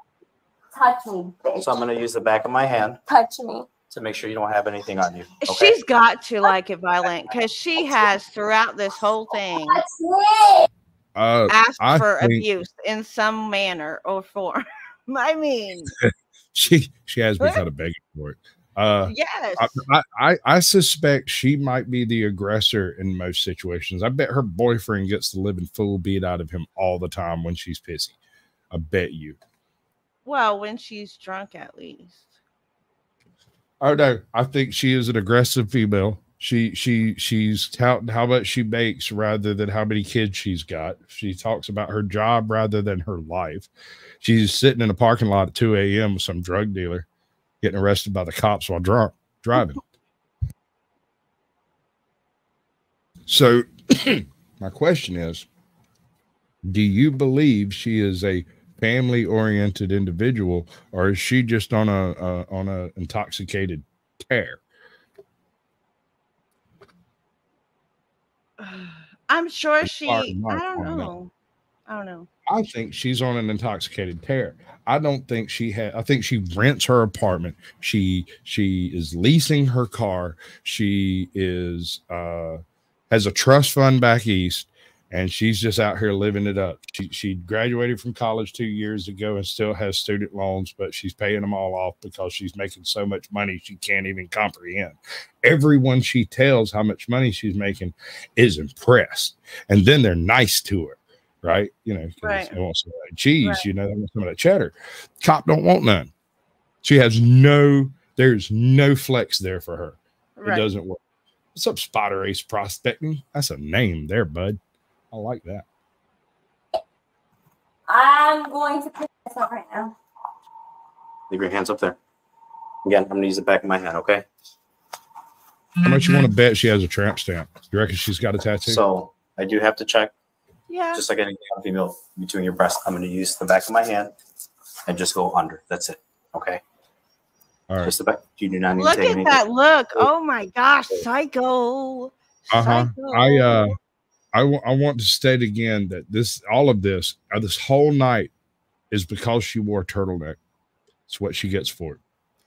Touch me, bitch. So I'm going to use the back of my hand Touch me. to make sure you don't have anything on you. Okay? She's got to like it violent because she has throughout this whole thing Touch me. asked I for think- abuse in some manner or form. I mean, she has been kind of begging for it. yes. I suspect she might be the aggressor in most situations. I bet her boyfriend gets the living fool beat out of him all the time when she's pissy. I bet you. Well, when she's drunk, at least. Oh no, I think she is an aggressive female. She's touting how much she makes rather than how many kids she's got. She talks about her job rather than her life. She's sitting in a parking lot at 2 a.m. with some drug dealer getting arrested by the cops while driving. So my question is, do you believe she is a family-oriented individual, or is she just on a intoxicated tear? I'm sure she. far I as my don't point, know. I don't know. I think she's on an intoxicated tear. I don't think I think she rents her apartment. She is leasing her car. She is has a trust fund back east, and she's just out here living it up. She graduated from college 2 years ago and still has student loans, but she's paying them all off because she's making so much money she can't even comprehend. Everyone she tells how much money she's making is impressed, and then they're nice to her. Right, you know, Right. they want some of that cheese, Right. you know, they want some of that cheddar. Cop don't want none. She has there's no flex there for her. It Right. doesn't work. What's up, Spotter Ace Prospecting? That's a name there, bud. I like that. I'm going to piss myself right now. Leave your hands up there. Again, I'm going to use the back of my hand, okay? How much you want to bet she has a tramp stamp? You reckon she's got a tattoo? So I do have to check, Yeah. just like anything on female, between your breasts. I'm going to use the back of my hand and just go under. That's it, okay? All right. Just the back. You do not need Look to take at anything. that look. Oh my gosh, psycho. Uh-huh. Psycho. I want to state again that this whole night is because she wore a turtleneck. It's what she gets for it.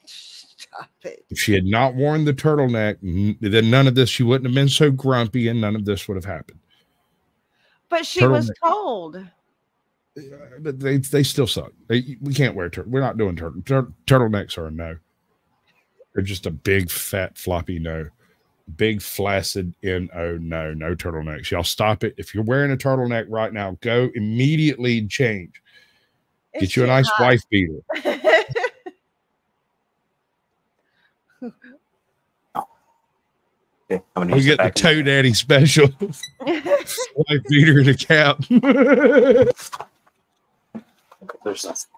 Stop it. If she had not worn the turtleneck, then none of this, she wouldn't have been so grumpy and none of this would have happened. But she was Turtleneck. told. But they still suck. We can't wear we're not doing turtlenecks are a no. They're just a big fat floppy no. Big flaccid no turtlenecks. Y'all stop it. If you're wearing a turtleneck right now, go immediately and change. It's Get you a too nice hot. wife beater. Okay, I'm going to We use get the back of toe daddy special. Wife beater and a cap. There's nothing.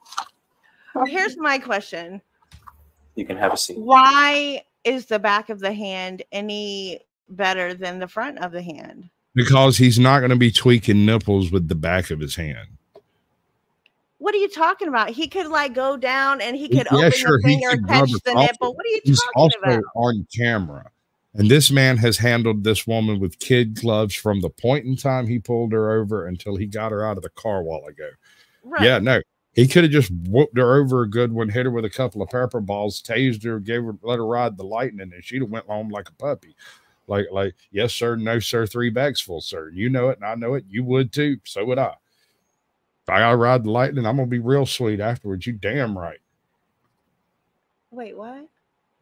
Here's my question. You can have a seat. Why is the back of the hand any better than the front of the hand? Because he's not going to be tweaking nipples with the back of his hand. What are you talking about? He could like go down and he could Yeah, open sure, the he finger, could touch rub the it off nipple. it. What are you He's talking also about? on camera. And this man has handled this woman with kid gloves from the point in time he pulled her over until he got her out of the car a while ago. Right. Yeah, no. He could have just whooped her over a good one, hit her with a couple of pepper balls, tased her, let her ride the lightning, and she'd have went home like a puppy. Like, yes, sir, no, sir, 3 bags full, sir. You know it, and I know it. You would too. So would I. If I gotta ride the lightning, I'm gonna be real sweet afterwards. You damn right. Wait, what?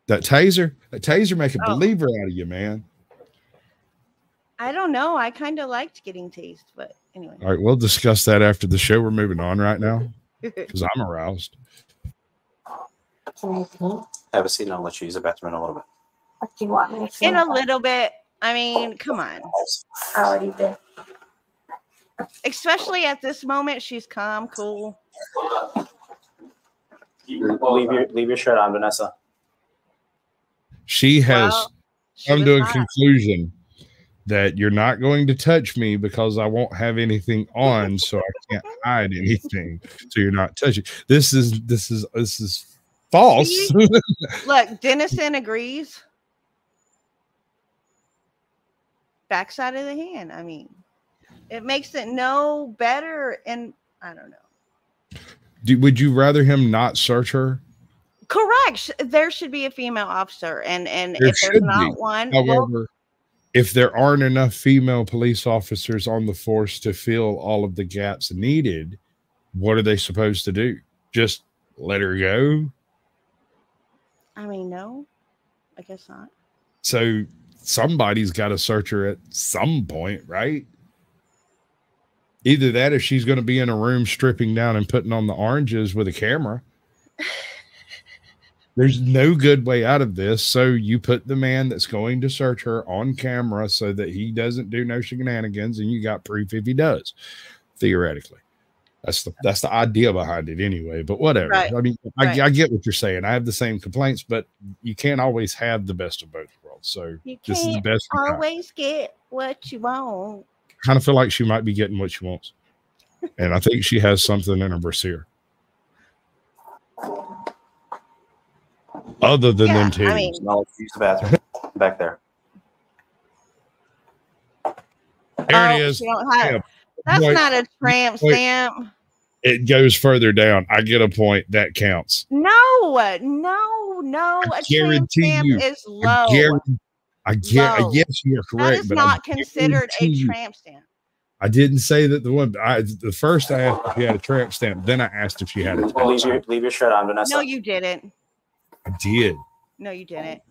That taser make a believer out of you, man. I don't know. I kind of liked getting tased, but anyway. All right, we'll discuss that after the show. We're moving on right now because I'm aroused. Have a seat and I'll let you use the bathroom in a little bit. What do you want me to In a little bit. I mean, come on. I already did. Especially at this moment, she's calm, cool. Leave your shirt on, Vanessa. She has come to a hot. conclusion that you're not going to touch me because I won't have anything on, so I can't hide anything. So you're not touching. This is false. See? Look, Dennison agrees. Backside of the hand. I mean, it makes it no better, and I don't know. Would you rather him not search her? Correct. There should be a female officer, and There if there's should not be. one, However, if there aren't enough female police officers on the force to fill all of the gaps needed, what are they supposed to do? Just let her go? I mean, no, I guess not. So somebody's got to search her at some point, right? Either that or she's going to be in a room stripping down and putting on the oranges with a camera. There's no good way out of this. So you put the man that's going to search her on camera so that he doesn't do no shenanigans, and you got proof if he does, theoretically. That's the idea behind it anyway, but whatever. Right. I mean, I get what you're saying. I have the same complaints, but you can't always have the best of both worlds. So You this is the can't best. always get what you want. Kind of feel like she might be getting what she wants. And I think she has something in her brassiere. Other than them two. I mean, No, use the bathroom back there. There it is. she don't have- Yeah. That's Wait, not a tramp wait. stamp. It goes further down. I get a point. That counts. No. A tramp guarantee stamp you, is low. Low. Yes, you're That correct. is but not I considered a guarantee you- tramp stamp. I didn't say that the first I asked if she had a tramp stamp. Then I asked if she had a tramp stamp. Leave your shirt on, Vanessa. No, you didn't. I did. No, you didn't.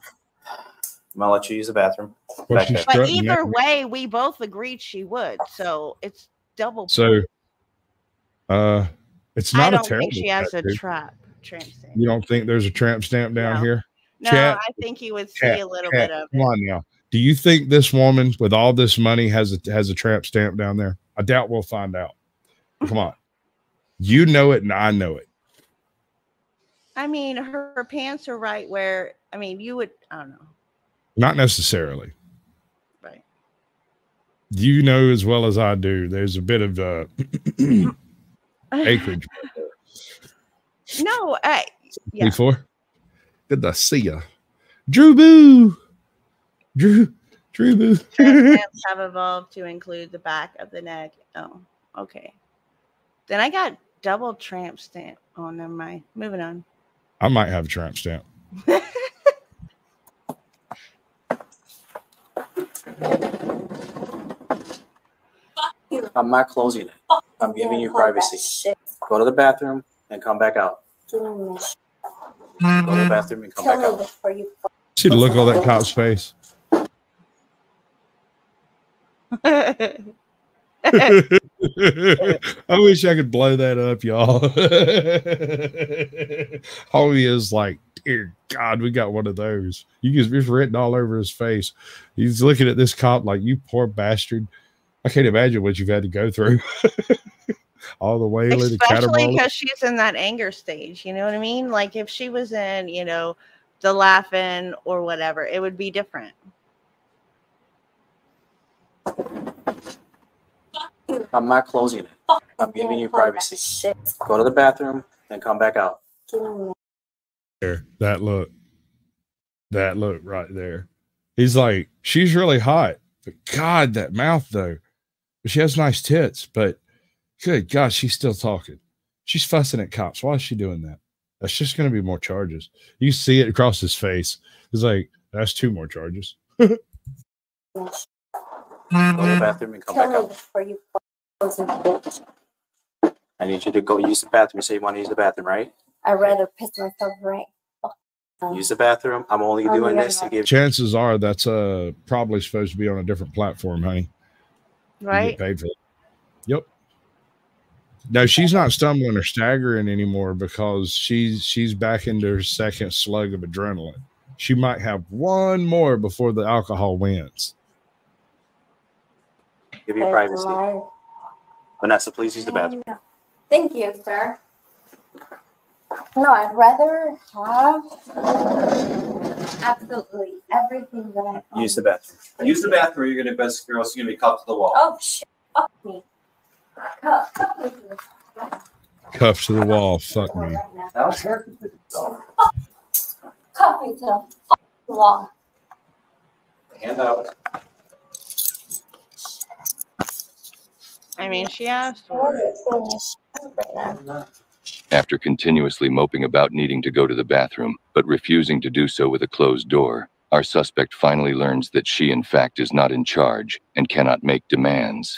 I'm gonna let you use the bathroom. Well, Back she's there. But strutting either that- way, we both agreed she would. So it's double. So, it's I not a don't terrible think she has a tattoo. tramp stamp. You don't think there's a tramp stamp down No. here? No, Chat, I think you would see Chat, a little Chat, bit of come it. on now. Do you think this woman with all this money has a tramp stamp down there? I doubt we'll find out. Come on. You know it and I know it. I mean, her pants are right where, I mean, you would, I don't know. Not necessarily. Right. You know as well as I do, there's a bit of acreage. No, yeah. Before. Good to see ya. Drew Boo. Drew Boo. Tramp stamps have evolved to include the back of the neck. Oh, okay. Then I got double tramp stamp. Oh, never mind. Moving on. I might have a tramp stamp. I'm not closing it. I'm giving you privacy. Go to the bathroom and come back out. Go to the bathroom and come back out. See the look on that cop's face. I wish I could blow that up, y'all. Homie is like, dear God, we got one of those. It's written all over his face. He's looking at this cop like, you poor bastard. I can't imagine what you've had to go through. All the way, especially because she's in that anger stage. You know what I mean? Like if she was in, the laughing or whatever, it would be different. I'm not closing it. I'm giving you privacy. Go to the bathroom and come back out. There, that look right there. He's like, she's really hot, but God, that mouth though. She has nice tits, but good God, she's still talking. She's fussing at cops. Why is she doing that? That's just going to be more charges. You see it across his face. He's like, that's 2 more charges. Go to the bathroom and come back out. I need you to go use the bathroom. You say you want to use the bathroom, right? I'd rather piss myself right Use the bathroom. I'm only doing this to give. Chances are that's probably supposed to be on a different platform, honey. You Right? get paid for it. Yep. No, she's not stumbling or staggering anymore because she's back into her second slug of adrenaline. She might have one more before the alcohol wins. Give you privacy. Vanessa, please use the bathroom. Thank you, sir. No, I'd rather have absolutely everything that I Use the bathroom. Use the bathroom. You're gonna best girl. You're gonna be cuffed to the wall. Oh shit! Fuck me. Cuffed to the wall. Fuck me. That was her. Cuff me to the wall. Hand out. I mean, she asked for it. After continuously moping about needing to go to the bathroom, but refusing to do so with a closed door, our suspect finally learns that she, in fact, is not in charge and cannot make demands.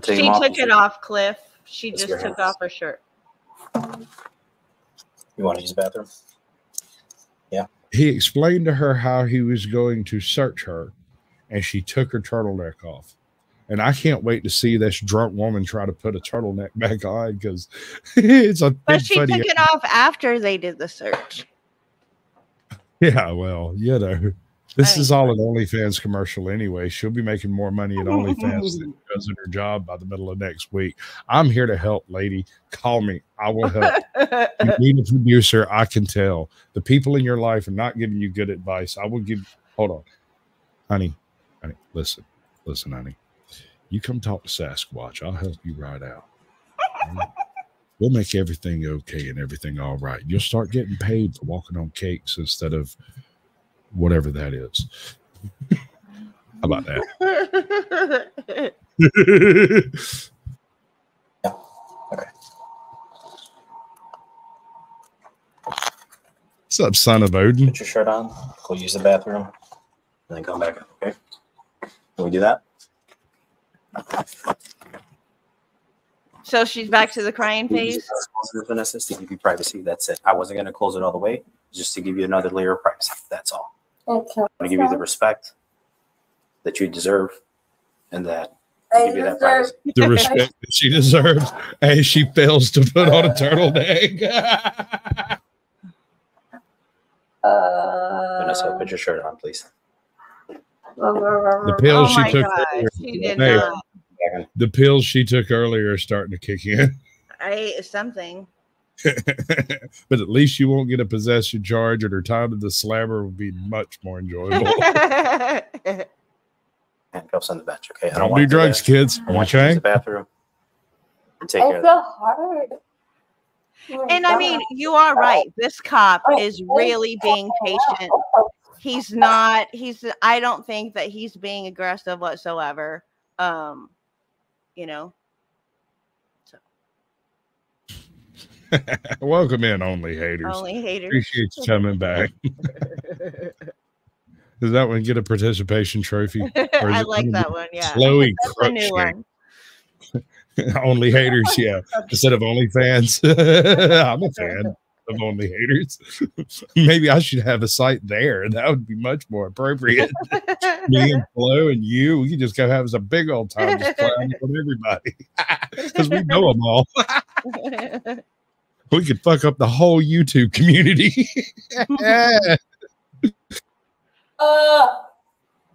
She took it off, Cliff. She That's just your took hands. off her shirt. You want to use the bathroom? He explained to her how he was going to search her, and she took her turtleneck off. And I can't wait to see this drunk woman try to put a turtleneck back on because it's a But big she funny. took it off after they did the search. Yeah, well, you know, this I is all an OnlyFans commercial anyway. She'll be making more money at OnlyFans than she does in her job by the middle of next week. I'm here to help, lady. Call me. I will help. You need a producer. I can tell. The people in your life are not giving you good advice. I will give. Hold on, honey. Listen, honey. You come talk to Sasquatch. I'll help you right out. We'll make everything okay and everything all right. You'll start getting paid for walking on cakes instead of whatever that is. How about that? Okay. What's up, son of Odin? Put your shirt on. Go use the bathroom, and then come back up. Okay. Can we do that? So she's back to the crying phase. Vanessa, to give you privacy. That's it. I wasn't going to close it all the way, just to give you another layer of privacy. That's all. Okay. I'm going to give you the respect that you deserve, and that I give you that privacy. The respect that she deserves, and she fails to put on a turtleneck. Vanessa, put your shirt on, please. The pills Oh she my took gosh, earlier, she did Hey. not. the pills she took earlier are starting to kick in. I ate something. But at least you won't get a possession charge, and her time to the slammer will be much more enjoyable. Handcuffs on the bench, okay? Don't do drugs, kids. I want you to use Okay. the bathroom. And take care I of feel that. hard. And I mean, you are right. This cop is really being patient. He's not, I don't think that he's being aggressive whatsoever. You know. So Welcome in, Only Haters. only haters. Appreciate you coming back. Does that one get a participation trophy? Or is I it like gonna that be one, yeah. Chloe That's a new one. Only Haters, yeah. Instead of Only Fans. I'm a fan of Only Haters. Maybe I should have a site there. That would be much more appropriate. Me and Flo and you, we could just go have us a big old time just clowning on everybody. Because we know them all. We could fuck up the whole YouTube community.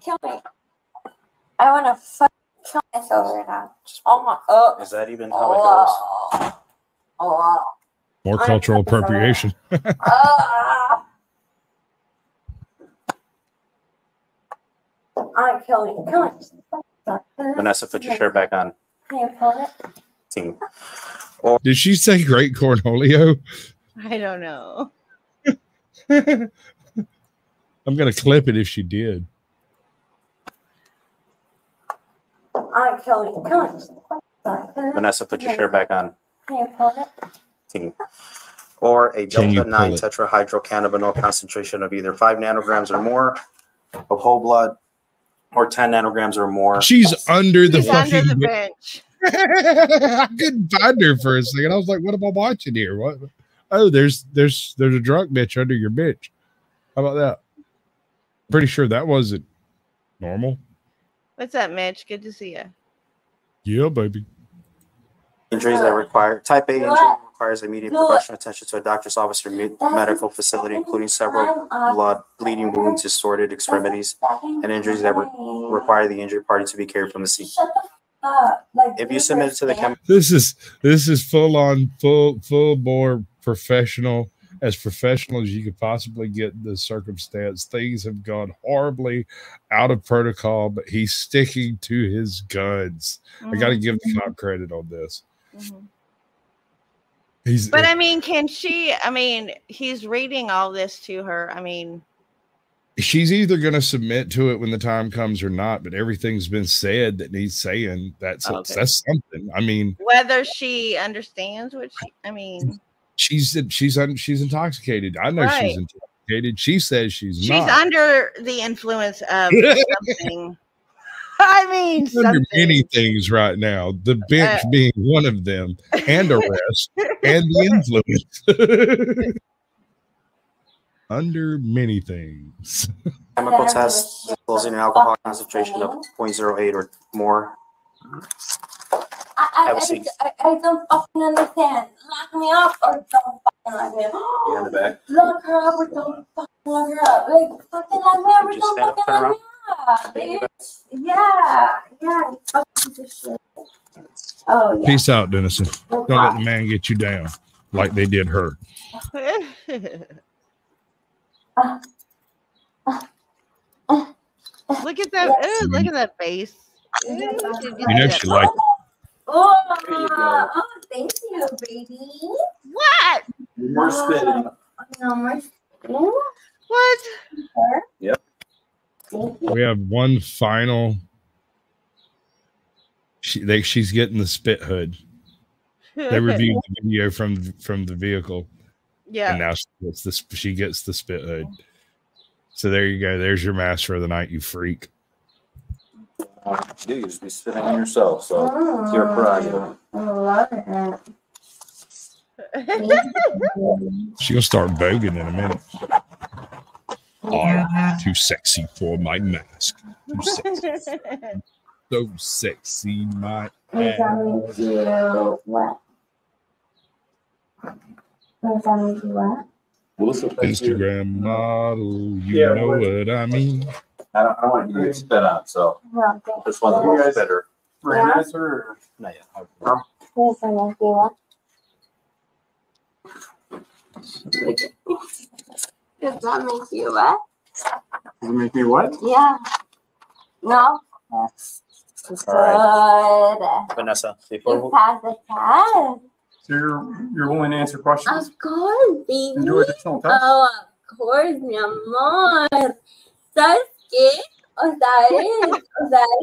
Kill me. I want to fucking kill myself right now. Oh my, Is that even how it goes? More cultural appropriation. I'm killing. Vanessa, put your shirt back on. Can you pull it? Team. Did she say Great Cornholio? I don't know. I'm going to clip it if she did. I'm killing. Vanessa, put your shirt back on. Can you pull it? Team. Or a Can you delta 9 pull it? tetrahydrocannabinol concentration of either 5 nanograms or more of whole blood, or 10 nanograms or more. She's under the He's under fucking the bench. I couldn't find her for a second. I was like, what am I watching here? What? Oh, there's a drunk bitch under your bitch. How about that? Pretty sure that wasn't normal. What's up, Mitch? Good to see you. Yeah, baby. Injuries that require type A injury requires immediate professional attention to a doctor's office or medical facility, including several blood, bleeding wounds, distorted extremities, and injuries that require the injured party to be carried from the scene. If you submit it to the chemical, This is full bore professional as you could possibly get in this circumstance. Things have gone horribly out of protocol, but he's sticking to his guns. I got to give the cop credit on this. But I mean, he's reading all this to her. I mean, she's either going to submit to it when the time comes or not, but everything's been said that needs saying. That's something. I mean, whether she understands what she's intoxicated. I know she's intoxicated. She says she's not. She's under the influence of something. I mean, under many things right now. The bench being one of them, and arrest, and the influence. Under many things. Chemical test disclosing an alcohol concentration of 0.08 or more. I don't fucking understand. Lock me up or don't fucking lock me up. In the back. Lock her up or don't fucking lock her up. Like, fucking lock me up or don't fucking lock me up. Bitch. Yeah. Fucking this shit. Oh, yeah. Peace out, Dennison. Don't let the man get you down like they did her. Look at that! Look at that face. You know she liked it. Oh, thank you, baby. What? More spitting. No more spitting. What? Yep. We have one final. She's getting the spit hood. They reviewed the video from the vehicle. Yeah. And now she gets the spit hood. So there you go. There's your mask for the night, you freak. You just be spitting on yourself, so it's your prerogative. I love it. She'll start voguing in a minute. Oh, too sexy for my mask. Too sexy. So sexy, my ass. What? Instagram model, you know what I mean. I don't want you to get spit on, so this one's a little spitter. For an answer or not yet? Does that make you wet? Does it make me what? Yeah. No? Yes. Good. Vanessa, You before passed the test. So you're willing to answer questions? Of course, baby. And do additional tests? Oh, of course, mi amor. ¿Sabes qué? O sea,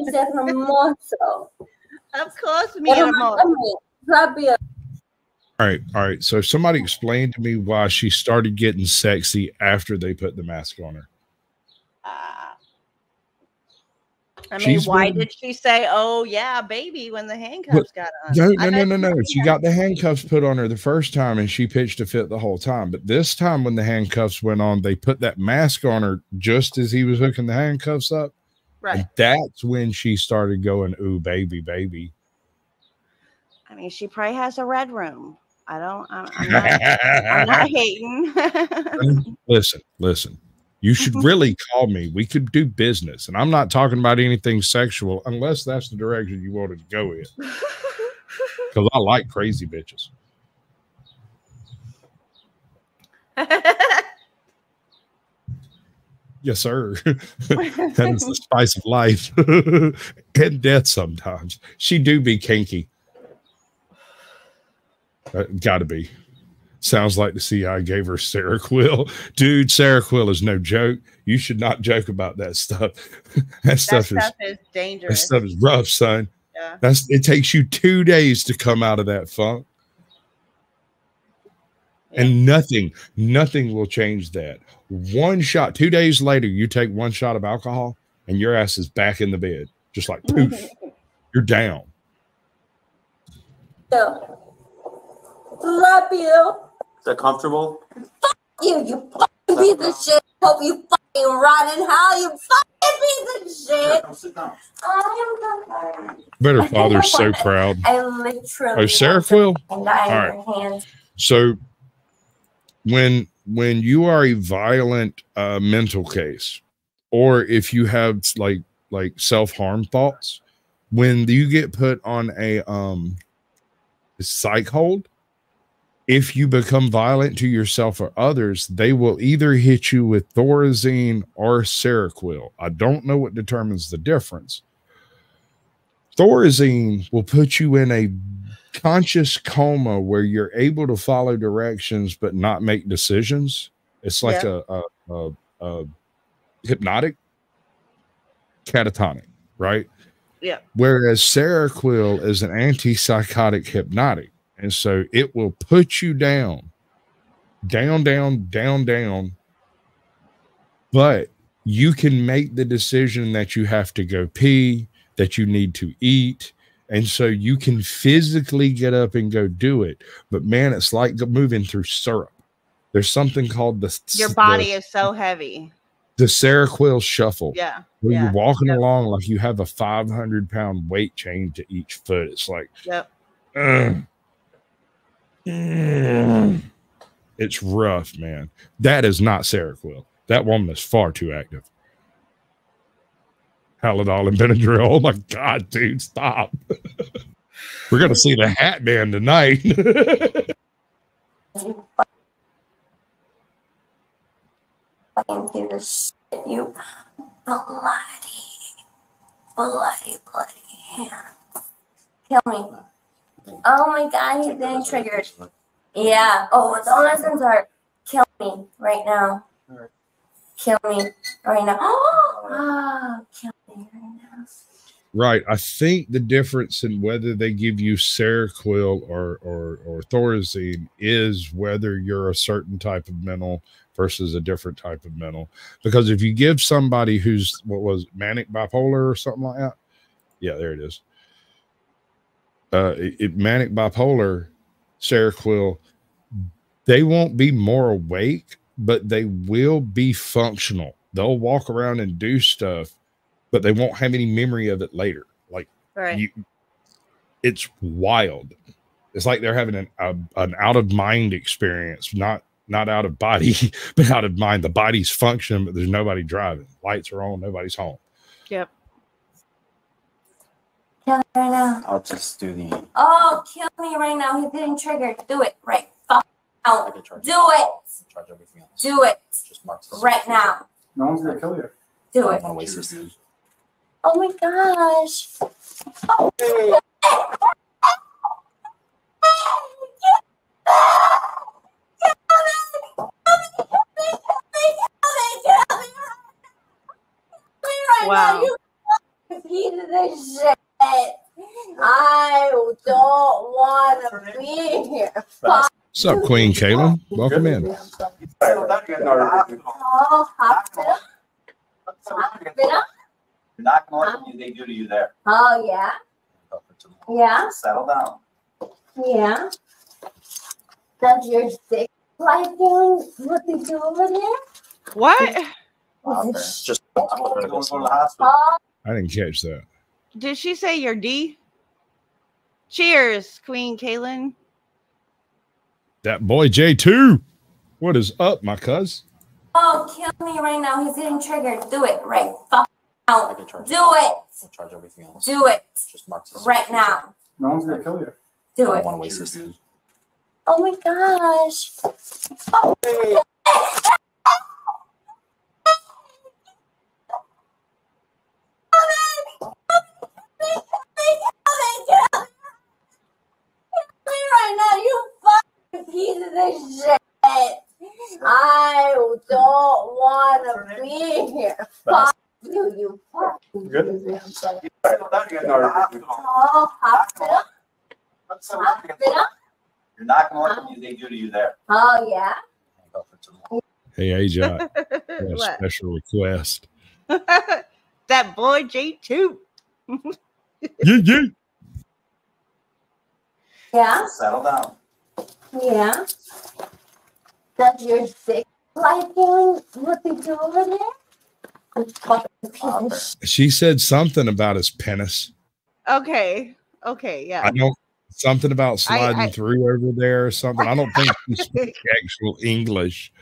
es hermoso. Of course, mi amor. Rápido. All right. So somebody explained to me why she started getting sexy after they put the mask on her. I mean, why did she say, "Oh yeah, baby," when the handcuffs got on? No. She got the handcuffs put on her the first time, and she pitched a fit the whole time. But this time, when the handcuffs went on, they put that mask on her just as he was hooking the handcuffs up. Right. And that's when she started going, "Ooh, baby, baby." I mean, she probably has a red room. I'm not hating. Listen. You should really call me. We could do business. And I'm not talking about anything sexual unless that's the direction you wanted to go in. Because I like crazy bitches. Yes, sir. That is the spice of life and death sometimes. She do be kinky. Gotta be. Sounds like the CI gave her Seroquel. Dude, Seroquel is no joke. You should not joke about that stuff. That stuff is dangerous. That stuff is rough, son. Yeah. It takes you 2 days to come out of that funk. Yeah. And nothing will change that. One shot, 2 days later, you take one shot of alcohol and your ass is back in the bed. Just like poof. You're down. you. Love you. Is that comfortable? You fucking piece of shit. Hope you fucking rot in hell, you fucking piece of shit. Come sit down. Better father's so proud. I literally. Oh, Sarah Quill? And die in All your hands. So when you are a violent mental case, or if you have like self-harm thoughts, when you get put on a psych hold, if you become violent to yourself or others, they will either hit you with Thorazine or Seroquel. I don't know what determines the difference. Thorazine will put you in a conscious coma where you're able to follow directions but not make decisions. It's like a hypnotic catatonic, right? Yeah. Whereas Seroquel is an antipsychotic hypnotic. And so it will put you down, but you can make the decision that you have to go pee, that you need to eat. And so you can physically get up and go do it. But man, it's like moving through syrup. There's something called your body is so heavy. The Seroquel shuffle. Yeah. Where you're walking along like you have a 500-pound weight chain to each foot. It's like, it's rough, man. That is not Seroquel. That woman is far too active. Halidol and Benadryl. Oh my God, dude, stop. We're gonna see the Hat Man tonight. You bloody hand. Kill me. Oh my God, he's getting triggered. Yeah. Oh, the lessons are kill me right now. Kill me right now. Oh, kill me right now. Right. I think the difference in whether they give you Seroquel or Thorazine is whether you're a certain type of mental versus a different type of mental. Because if you give somebody who's manic bipolar or something like that, yeah, there it is. Manic bipolar, Seroquel, they won't be more awake, but they will be functional. They'll walk around and do stuff, but they won't have any memory of it later. Like, it's wild. It's like they're having an out of mind experience, not out of body, but out of mind. The body's functioning, but there's nobody driving. Lights are on, nobody's home. Yep. Kill me right now. I'll just do the. Oh, kill me right now. He's getting triggered. Do it right fuck out. Do it. Charge everything else. Do it. Just mark this. Right now. No one's gonna kill you. Do I it. don't want to waste this time. Oh my gosh. Oh. Wow. You piece of this shit. I don't want to be here. What's up, Queen Kaylin? Welcome in. Oh, hospital. Hospital. You're not going to let they do to you there. Oh, yeah. Yeah. Settle down. Yeah. Does your dick like doing what they do over there? What? Okay. Just go to the hospital. Oh, I didn't catch that. Did she say your D? Cheers, Queen Kaylin. That boy J2. What is up, my cuz? oh, kill me right now. He's getting triggered. Do it right fuck out. Do it. Charge everything else. Do it. Just mark this. Right now. No one's gonna kill you. Do I don't it. want to waste this time. Oh my gosh. Oh. Right now, you fucking piece of this shit. I don't want to be here. Fuck you, you fucking Good. piece of shit. You're Oh, hospital. Hospital. not going to let they do to you there. Oh, yeah. Hey, AJ, What? special request. That boy J2. Yeah. Yeah? Settle down. Yeah. Does your dick like doing what they do over there? You fucking piece of shit. She said something about his penis. Okay. Okay. Yeah. I don't something about sliding through over there or something. I don't think she speaks actual English,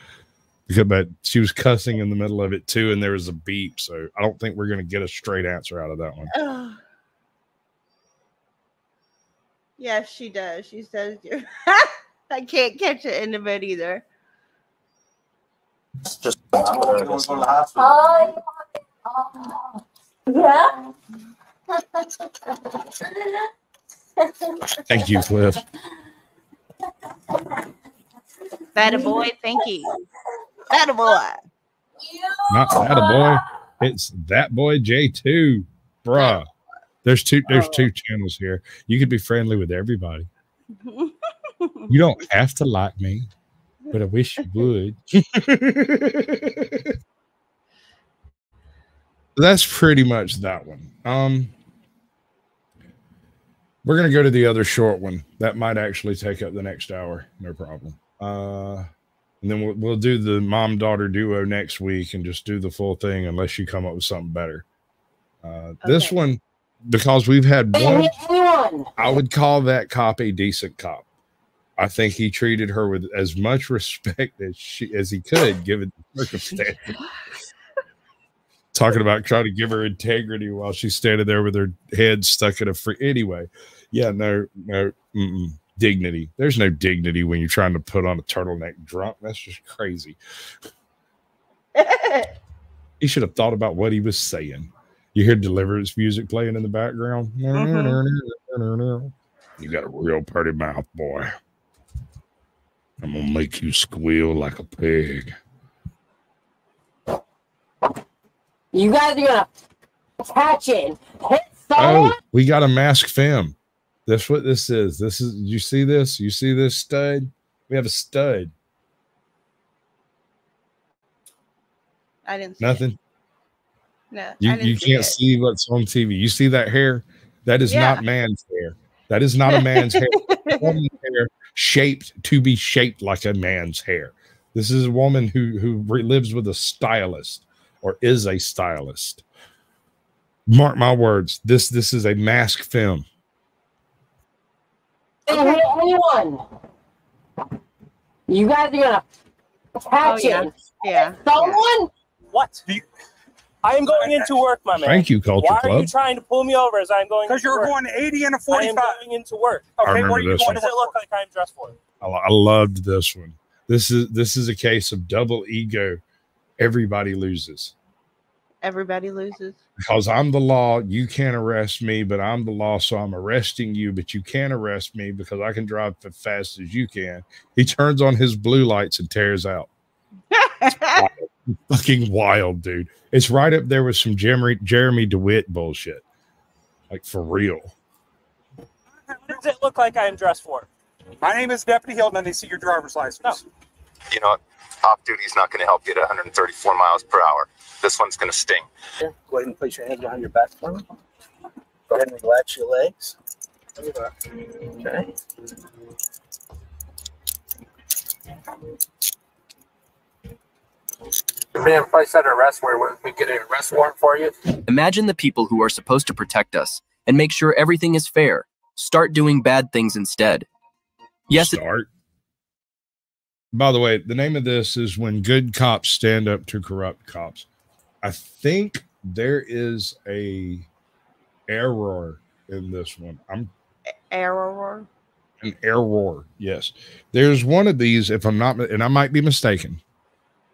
but she was cussing in the middle of it too, and there was a beep. So I don't think we're going to get a straight answer out of that one. Yes, she does. She says, I can't catch the end of it either. Just go to the hospital. Oh, yeah. Thank you, Cliff. That boy, thank you. That boy. Not that boy. It's that boy J2, bruh. There's two channels here. You could be friendly with everybody. You don't have to like me, but I wish you would. That's pretty much that one. We're gonna go to the other short one. That might actually take up the next hour. No problem. And then we'll do the mom-daughter duo next week and just do the full thing unless you come up with something better. This one, because we've had one, I would call that cop a decent cop. I think he treated her with as much respect as he could, given the circumstances. Talking about trying to give her integrity while she's standing there with her head stuck in a free. Anyway, yeah, no, dignity. There's no dignity when you're trying to put on a turtleneck drunk. That's just crazy. He should have thought about what he was saying. You hear Deliverance music playing in the background. You got a real pretty mouth, boy. I'm gonna make you squeal like a pig. You guys are gonna catch it. Hit someone. Oh, we got a mask femme. That's what this is. This is. You see this? You see this stud? We have a stud. I didn't see nothing. It. No, you can't see what's on TV. You see that hair? That is not man's hair. That is not a man's hair. Woman's hair shaped to be shaped like a man's hair. This is a woman who lives with a stylist or is a stylist. Mark my words. This is a mask film. Anyone? You guys are gonna catch it. Yeah. Someone? What? I am going into work, my man. Thank you, Culture Why Club. are you trying to pull me over as I'm going? Because you're going 80 and a 45. I am going into work. Okay, what does it look like I'm dressed for? I loved this one. This is a case of double ego. Everybody loses. Everybody loses. Because I'm the law, you can't arrest me, but I'm the law, so I'm arresting you, but you can't arrest me because I can drive as fast as you can. He turns on his blue lights and tears out. Fucking wild, dude. It's right up there with some Jeremy DeWitt bullshit. Like, for real. What does it look like I'm dressed for? My name is Deputy Hilton, and they see your driver's license. No. You know what? Off-duty is not going to help you at 134 miles per hour. This one's going to sting. Go ahead and place your hands behind your back for me. Go ahead and relax your legs. Okay. Being placed under arrest, where we get an arrest warrant for you. Imagine the people who are supposed to protect us and make sure everything is fair. Start doing bad things instead. Yes. Start. By the way, the name of this is When Good Cops Stand Up to Corrupt Cops. I think there is a error in this one. Error. An error. Yes. There's one of these, if I'm not, and I might be mistaken,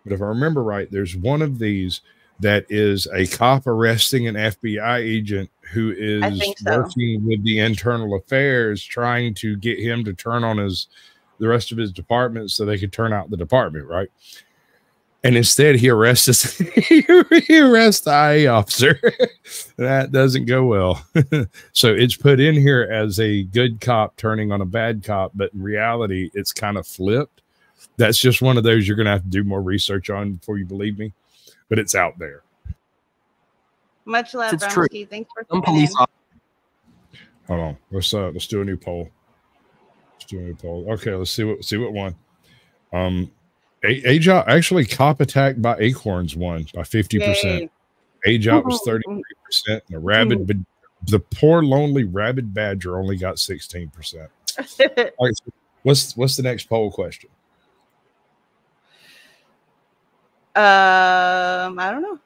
but if I remember right, there's one of these that is a cop arresting an FBI agent who is working with the internal affairs, trying to get him to turn on the rest of his department so they could turn out the department, right? And instead he arrests he arrests the IA officer. That doesn't go well. So it's put in here as a good cop turning on a bad cop, but in reality it's kind of flipped. That's just one of those you're going to have to do more research on before you believe me, but it's out there. Much love, Bromsky. Thanks for some police officers. Hold on. Let's do a new poll. Too many polls. Okay, let's see what won. AJOP actually cop attack by acorns won by 50%. AJOP was 33%. And the poor lonely rabid badger only got 16%. All right, so what's the next poll question? I don't know.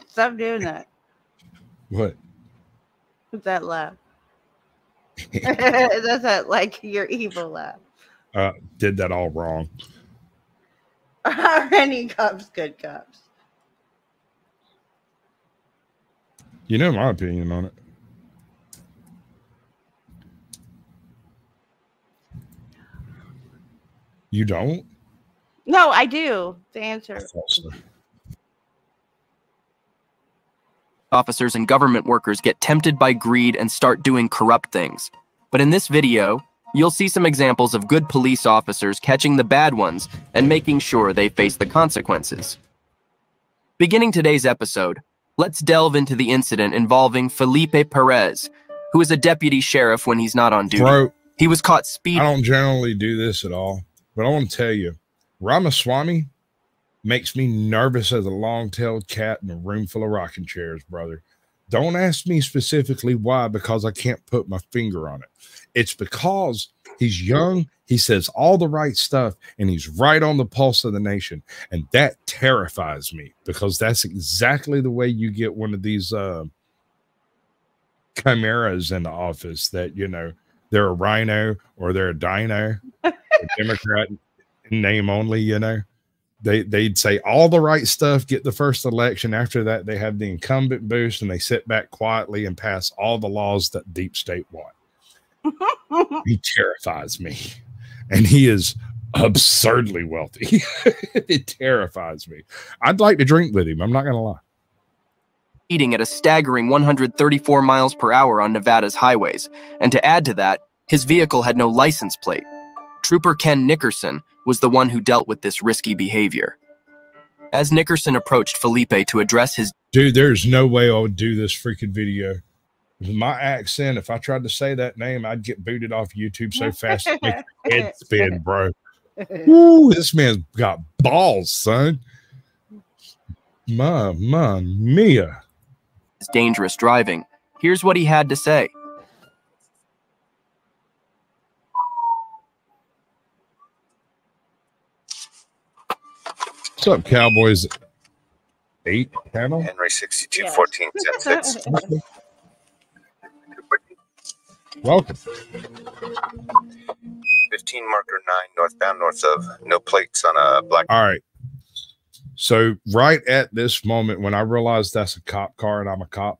Stop doing that. What? What's that laugh? That's that like your evil laugh. Did that all wrong. Are any cops good cops? You know my opinion on it. You don't? No, I do. The answer. Officers and government workers get tempted by greed and start doing corrupt things. But in this video, you'll see some examples of good police officers catching the bad ones and making sure they face the consequences. Beginning today's episode, let's delve into the incident involving Felipe Perez, who is a deputy sheriff when he's not on duty. Bro, he was caught speeding. I don't generally do this at all, but I want to tell you, Ramaswamy makes me nervous as a long-tailed cat in a room full of rocking chairs, brother. Don't ask me specifically why, because I can't put my finger on it. It's because he's young, he says all the right stuff, and he's right on the pulse of the nation. And that terrifies me, because that's exactly the way you get one of these chimeras in the office that, you know, they're a rhino or they're a dino, a Democrat in name only, you know. They'd say all the right stuff, get the first election. After that, they have the incumbent boost, and they sit back quietly and pass all the laws that deep state want. He terrifies me, and he is absurdly wealthy. It terrifies me. I'd like to drink with him. I'm not going to lie. Speeding at a staggering 134 miles per hour on Nevada's highways. And to add to that, his vehicle had no license plate. Trooper Ken Nickerson was the one who dealt with this risky behavior. As Nickerson approached Felipe to address his... Dude, there's no way I would do this freaking video. With my accent, if I tried to say that name, I'd get booted off YouTube so fast it makes your head spin, bro. Woo, this man's got balls, son. Mamma mia. Dangerous driving. Here's what he had to say. What's up, Cowboys? 8 panel? Henry 6214 sets. Welcome. 15 marker 9 northbound north of, no plates on a black. All right. So right at this moment, when I realize that's a cop car and I'm a cop,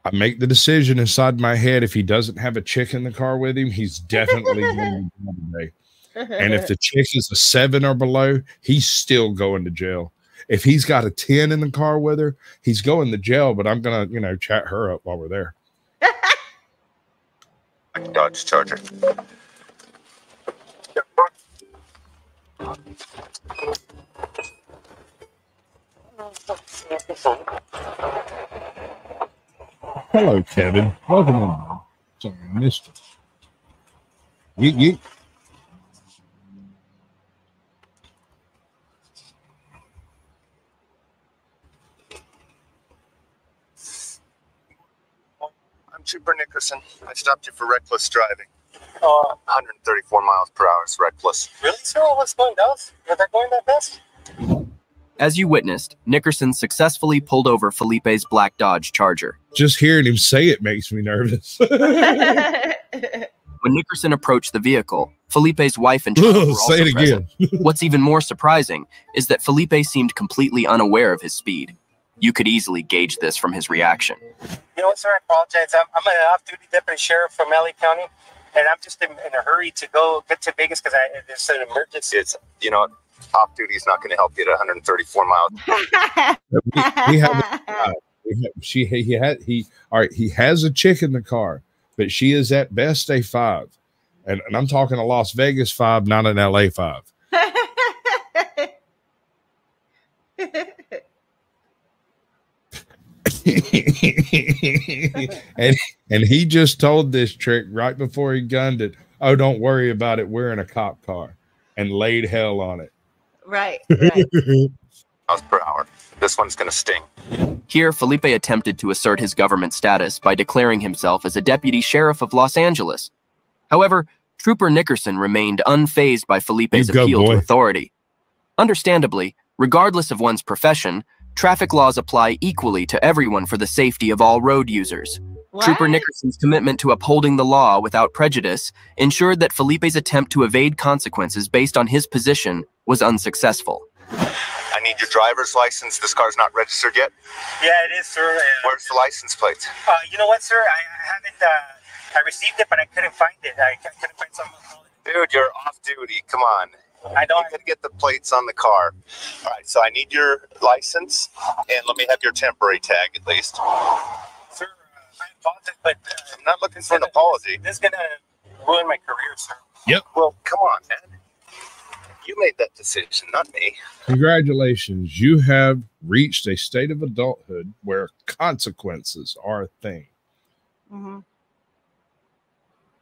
I make the decision inside my head, if he doesn't have a chick in the car with him, he's definitely going to today. And if the chick is a 7 or below, he's still going to jail. If he's got a 10 in the car with her, he's going to jail, but I'm going to, you know, chat her up while we're there. Dodge Charger. Hello, Kevin. Welcome in. Sorry, I missed it. Yeet. I'm Trooper Nickerson. I stopped you for reckless driving. 134 miles per hour is reckless. Really, sir? What's going down? Are they going that fast? As you witnessed, Nickerson successfully pulled over Felipe's black Dodge Charger. Just hearing him say it makes me nervous. When Nickerson approached the vehicle, Felipe's wife and child were also say it again. What's even more surprising is that Felipe seemed completely unaware of his speed. You could easily gauge this from his reaction. You know what, sir? I apologize. I'm an off-duty deputy sheriff from LA County, and I'm just in a hurry to go get to Vegas because there's an emergency. It's, you know, off duty is not going to help you at 134 miles. He has a chick in the car, but she is at best a 5. And I'm talking a Las Vegas 5, not an LA 5. and he just told this trick right before he gunned it. Oh, don't worry about it. We're in a cop car, and laid hell on it. Right. Right. Miles per hour. This one's gonna sting. Here, Felipe attempted to assert his government status by declaring himself as a deputy sheriff of Los Angeles. However, Trooper Nickerson remained unfazed by Felipe's appeal to authority. Understandably, regardless of one's profession, traffic laws apply equally to everyone for the safety of all road users. What? Trooper Nickerson's commitment to upholding the law without prejudice ensured that Felipe's attempt to evade consequences based on his position was unsuccessful. I need your driver's license. This car's not registered yet. Yeah, it is, sir. Where's the license plate? You know what, sir? I haven't. I received it, but I couldn't find it. I couldn't find something. Dude, you're off duty. Come on. I don't. You gotta get the plates on the car. All right, so I need your license, and let me have your temporary tag at least. Sir, I apologize, but I'm not looking for an apology. This is gonna ruin my career, sir. Yep. Well, come on, man. You made that decision, not me. Congratulations. You have reached a state of adulthood where consequences are a thing. Mm-hmm.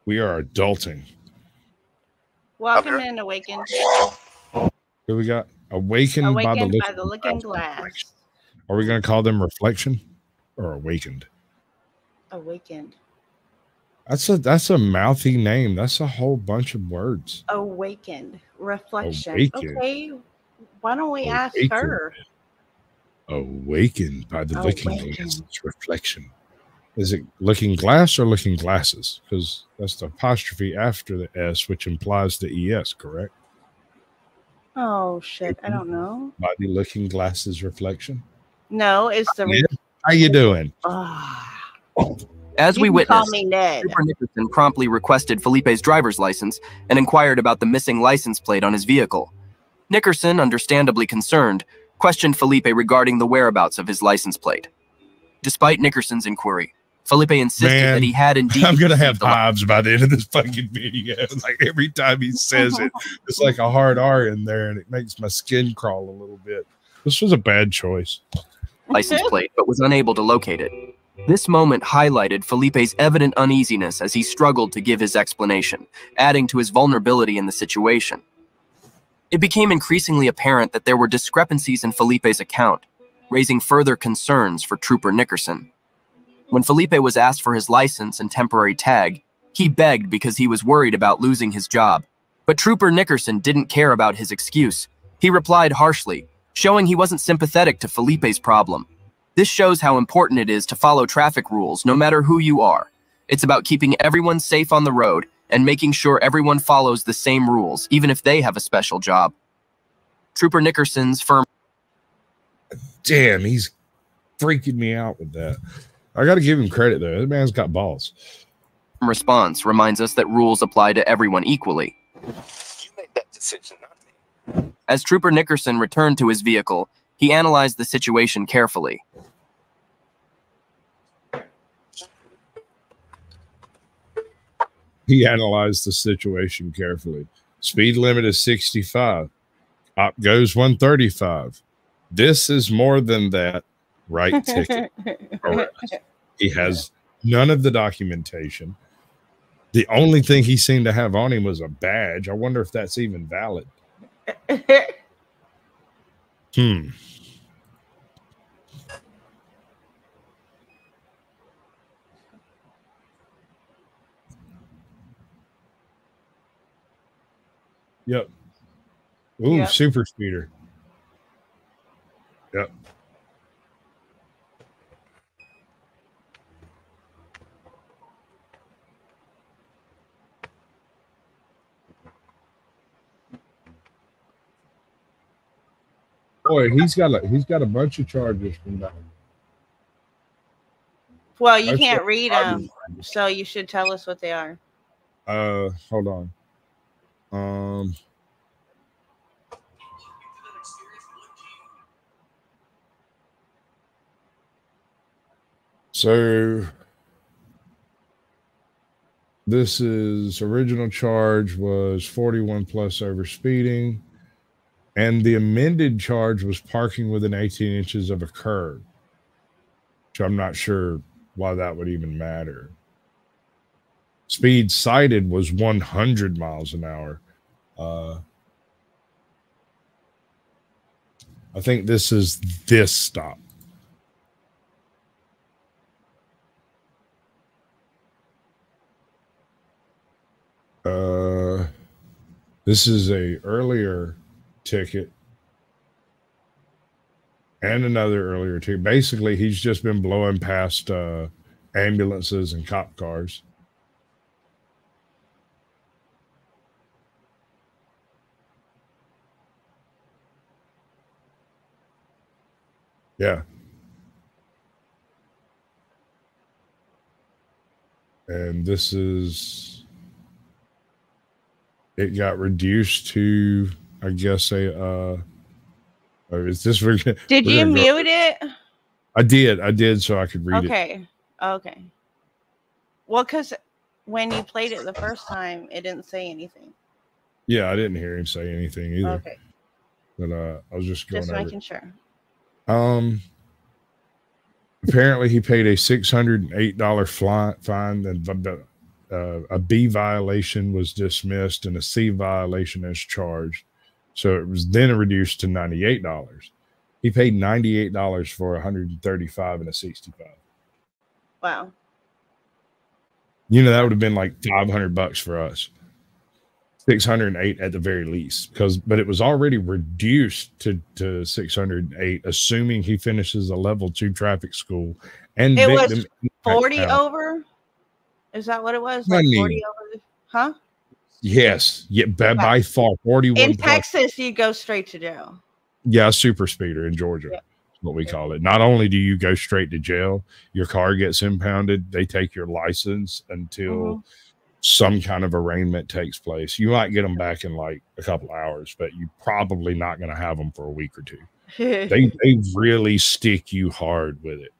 We are adulting. Welcome in, Awakened. Who we got? Awakened by the Looking Glass. Are we going to call them Reflection or Awakened? Awakened. That's a mouthy name. That's a whole bunch of words. Awakened. Reflection. Awakened. Okay. Why don't we ask Awakened. her? Awakened by the Looking Awakened. Glass. It's Reflection. Is it Looking Glass or Looking Glasses? Because that's the apostrophe after the S, which implies the ES, correct? Oh, shit. I don't know. By the Looking Glasses Reflection. No, it's the... Ned, how you doing? As we You can call witnessed, me Ned. Trooper Nickerson promptly requested Felipe's driver's license and inquired about the missing license plate on his vehicle. Nickerson, understandably concerned, questioned Felipe regarding the whereabouts of his license plate. Despite Nickerson's inquiry, Felipe insisted that he had indeed. I'm gonna have received the hives by the end of this fucking video. Like every time he says it, it's like a hard R in there, and it makes my skin crawl a little bit. This was a bad choice. license plate, but was unable to locate it. This moment highlighted Felipe's evident uneasiness as he struggled to give his explanation, adding to his vulnerability in the situation. It became increasingly apparent that there were discrepancies in Felipe's account, raising further concerns for Trooper Nickerson. When Felipe was asked for his license and temporary tag, he begged because he was worried about losing his job. But Trooper Nickerson didn't care about his excuse. He replied harshly, showing he wasn't sympathetic to Felipe's problem. This shows how important it is to follow traffic rules no matter who you are. It's about keeping everyone safe on the road and making sure everyone follows the same rules, even if they have a special job. Trooper Nickerson's firm... Damn, he's freaking me out with that. I got to give him credit, though. That man's got balls. response reminds us that rules apply to everyone equally. You made that decision, not me. As Trooper Nickerson returned to his vehicle, he analyzed the situation carefully. Speed limit is 65. Op goes 135. This is more than that. Right ticket. Correct. He has none of the documentation. The only thing he seemed to have on him was a badge. I wonder if that's even valid. Yep. Ooh, Yep. super speeder. Yep. Boy, he's got a bunch of charges from that. Well, you That's can't what read I them, so you should tell us what they are. Hold on. So this is original charge was 41 plus over speeding. And the amended charge was parking within 18 inches of a curb. So I'm not sure why that would even matter. Speed cited was 100 miles an hour. I think this is this stop. This is a earlier ticket and another earlier ticket. Basically, he's just been blowing past ambulances and cop cars. Yeah. And this is, it got reduced to, I guess, a, is this, did you mute it? I did, so I could read it. Okay. Well, because when you played it the first time, it didn't say anything. Yeah, I didn't hear him say anything either. Okay. But I was just going over making sure. Apparently he paid a $608 fine, and a B violation was dismissed and a C violation is charged. So it was then reduced to $98. He paid $98 for 135 and a 65. Wow. You know, that would have been like $500 for us. 608 at the very least, but it was already reduced to 608, assuming he finishes a level 2 traffic school. And it was 40 over. Is that what it was? Like 40 over? Huh? Yes. Yeah. By far, 41. In Texas, you go straight to jail. Yeah, super speeder in Georgia. Yeah. What we call it. Not only do you go straight to jail, your car gets impounded. They take your license until some kind of arraignment takes place. You might get them back in like a couple hours, but you're probably not going to have them for a week or two. They really stick you hard with it.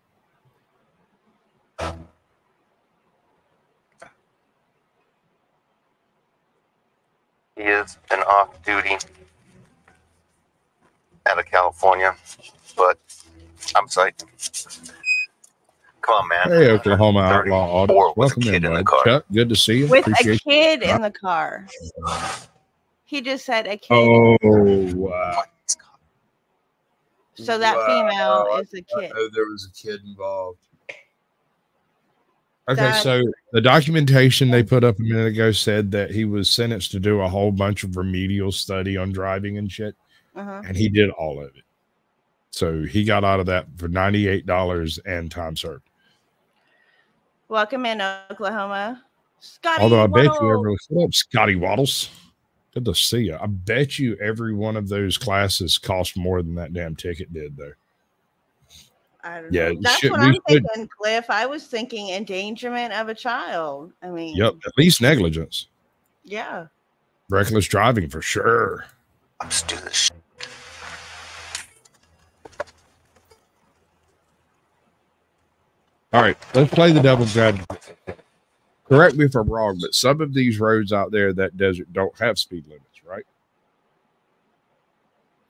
He is an off-duty out of California, but I'm psyched. Come on, man. Hey, Oklahoma Outlaw Auto. Welcome in, bud. Chuck, good to see you. With a kid in the car. He just said a kid. Oh, wow. So that female is a kid. I know there was a kid involved. Okay, so the documentation they put up a minute ago said that he was sentenced to do a whole bunch of remedial study on driving and shit, and he did all of it. So he got out of that for $98 and time served. Welcome in, Oklahoma. Scotty Although I bet Waddles. you Scotty Waddles. Good to see you. I bet you every one of those classes cost more than that damn ticket did, though. I don't know. That's what I'm thinking, Cliff. I was thinking endangerment of a child. I mean, yep, at least negligence. Yeah. Reckless driving for sure. Let's do this. All right, let's play the devil's advocate. Correct me if I'm wrong, but some of these roads out there, that desert, don't have speed limits, right?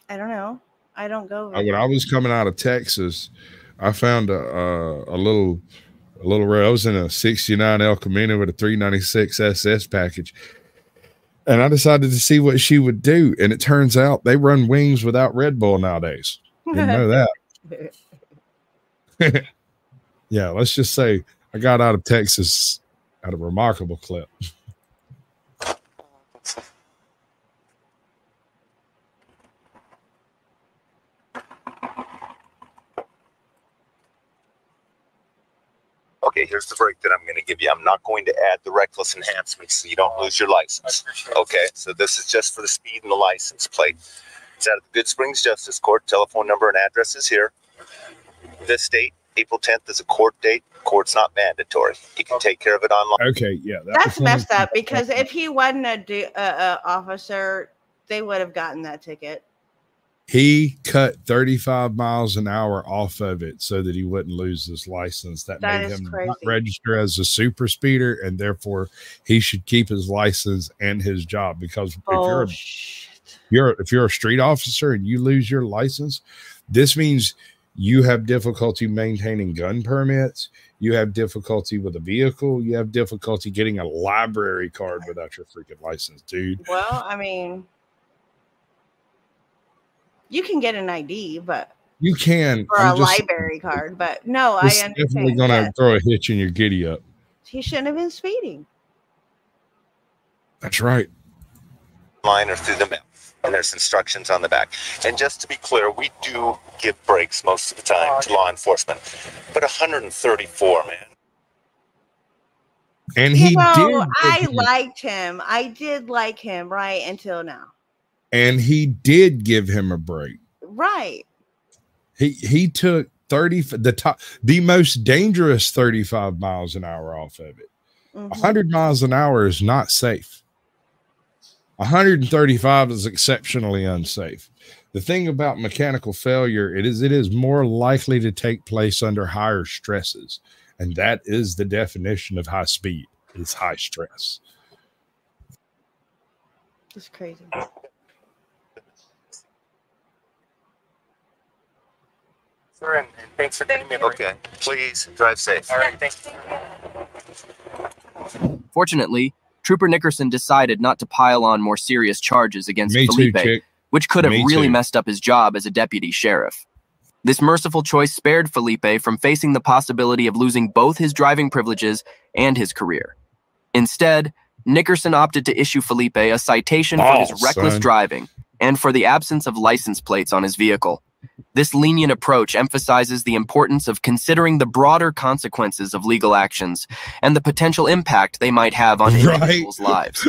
I don't know. I don't go. When I was coming out of Texas, I found a little road. I was in a 69 El Camino with a 396 SS package, and I decided to see what she would do. And it turns out they run wings without Red Bull nowadays. Didn't know that. Yeah, let's just say I got out of Texas at a remarkable clip. Okay, here's the break that I'm going to give you. I'm not going to add the reckless enhancements so you don't lose your license. Okay, so this is just for the speed and the license plate. It's out of the Good Springs Justice Court. Telephone number and address is here. This date, April 10th, is a court date. Court's not mandatory. You can take care of it online. Okay, yeah. That's messed up, because if he wasn't a officer, they would have gotten that ticket. He cut 35 miles an hour off of it so that he wouldn't lose his license. That made him not register as a super speeder, and therefore he should keep his license and his job, because if you're a street officer and you lose your license, this means you have difficulty maintaining gun permits. You have difficulty with a vehicle. You have difficulty getting a library card without your freaking license, dude. Well, I mean, you can get an ID, but you can for a library card. But no, I understand. Definitely gonna throw a hitch in your giddy up. He shouldn't have been speeding. That's right. Line or through the mail, and there's instructions on the back. And just to be clear, we do give breaks most of the time to law enforcement, but 134, man. And he did. I liked him. I did like him right until now. And he did give him a break. Right. He took the most dangerous 35 miles an hour off of it. 100 miles an hour is not safe. 135 is exceptionally unsafe. The thing about mechanical failure, it is more likely to take place under higher stresses. And that is the definition of high speed. It's high stress. It's crazy. Sir, and thanks for getting me. Okay, please drive safe. All right, thanks. Fortunately, Trooper Nickerson decided not to pile on more serious charges against Felipe, which could have really messed up his job as a deputy sheriff. This merciful choice spared Felipe from facing the possibility of losing both his driving privileges and his career. Instead, Nickerson opted to issue Felipe a citation for his reckless driving and for the absence of license plates on his vehicle. This lenient approach emphasizes the importance of considering the broader consequences of legal actions and the potential impact they might have on individuals' lives.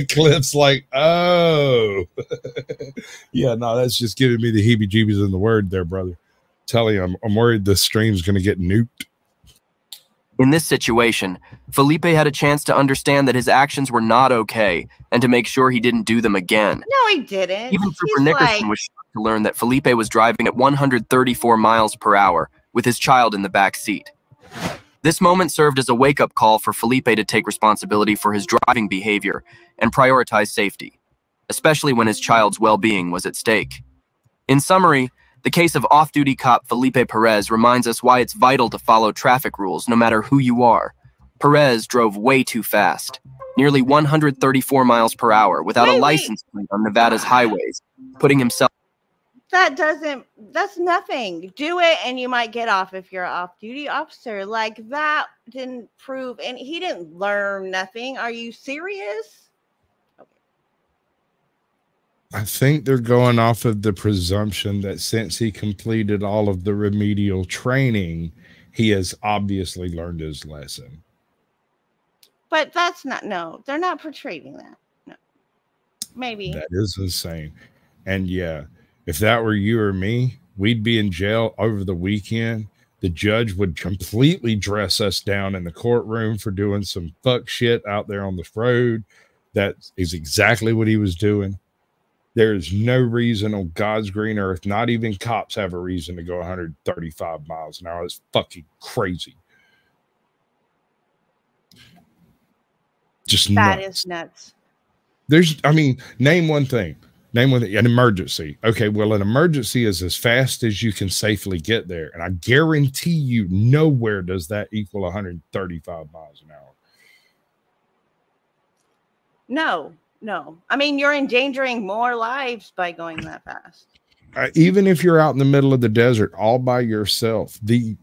Cliff's like, oh. Yeah, no, that's just giving me the heebie-jeebies in the word there, brother. Tell you, I'm worried the stream's going to get nuked. In this situation, Felipe had a chance to understand that his actions were not okay and to make sure he didn't do them again. No, he didn't. Even Trooper Nickerson was shocked to learn that Felipe was driving at 134 miles per hour with his child in the back seat. This moment served as a wake-up call for Felipe to take responsibility for his driving behavior and prioritize safety, especially when his child's well-being was at stake. In summary, the case of off-duty cop Felipe Perez reminds us why it's vital to follow traffic rules no matter who you are. Perez drove way too fast, nearly 134 miles per hour without a license plate on Nevada's highways, putting himself... That's nothing. Do it and you might get off if you're an off-duty officer. Like, that didn't prove, and he didn't learn nothing. Are you serious? I think they're going off of the presumption that since he completed all of the remedial training, he has obviously learned his lesson. But that's not, no, they're not portraying that. No, maybe. That is insane. And yeah, if that were you or me, we'd be in jail over the weekend. The judge would completely dress us down in the courtroom for doing some fuck shit out there on the road. That is exactly what he was doing. There is no reason on God's green earth, not even cops have a reason to go 135 miles an hour. It's fucking crazy. Just that nuts. Is nuts. Name one thing. Name one thing. An emergency. Okay, well, an emergency is as fast as you can safely get there. And I guarantee you nowhere does that equal 135 miles an hour. No. You're endangering more lives by going that fast. Even if you're out in the middle of the desert all by yourself, the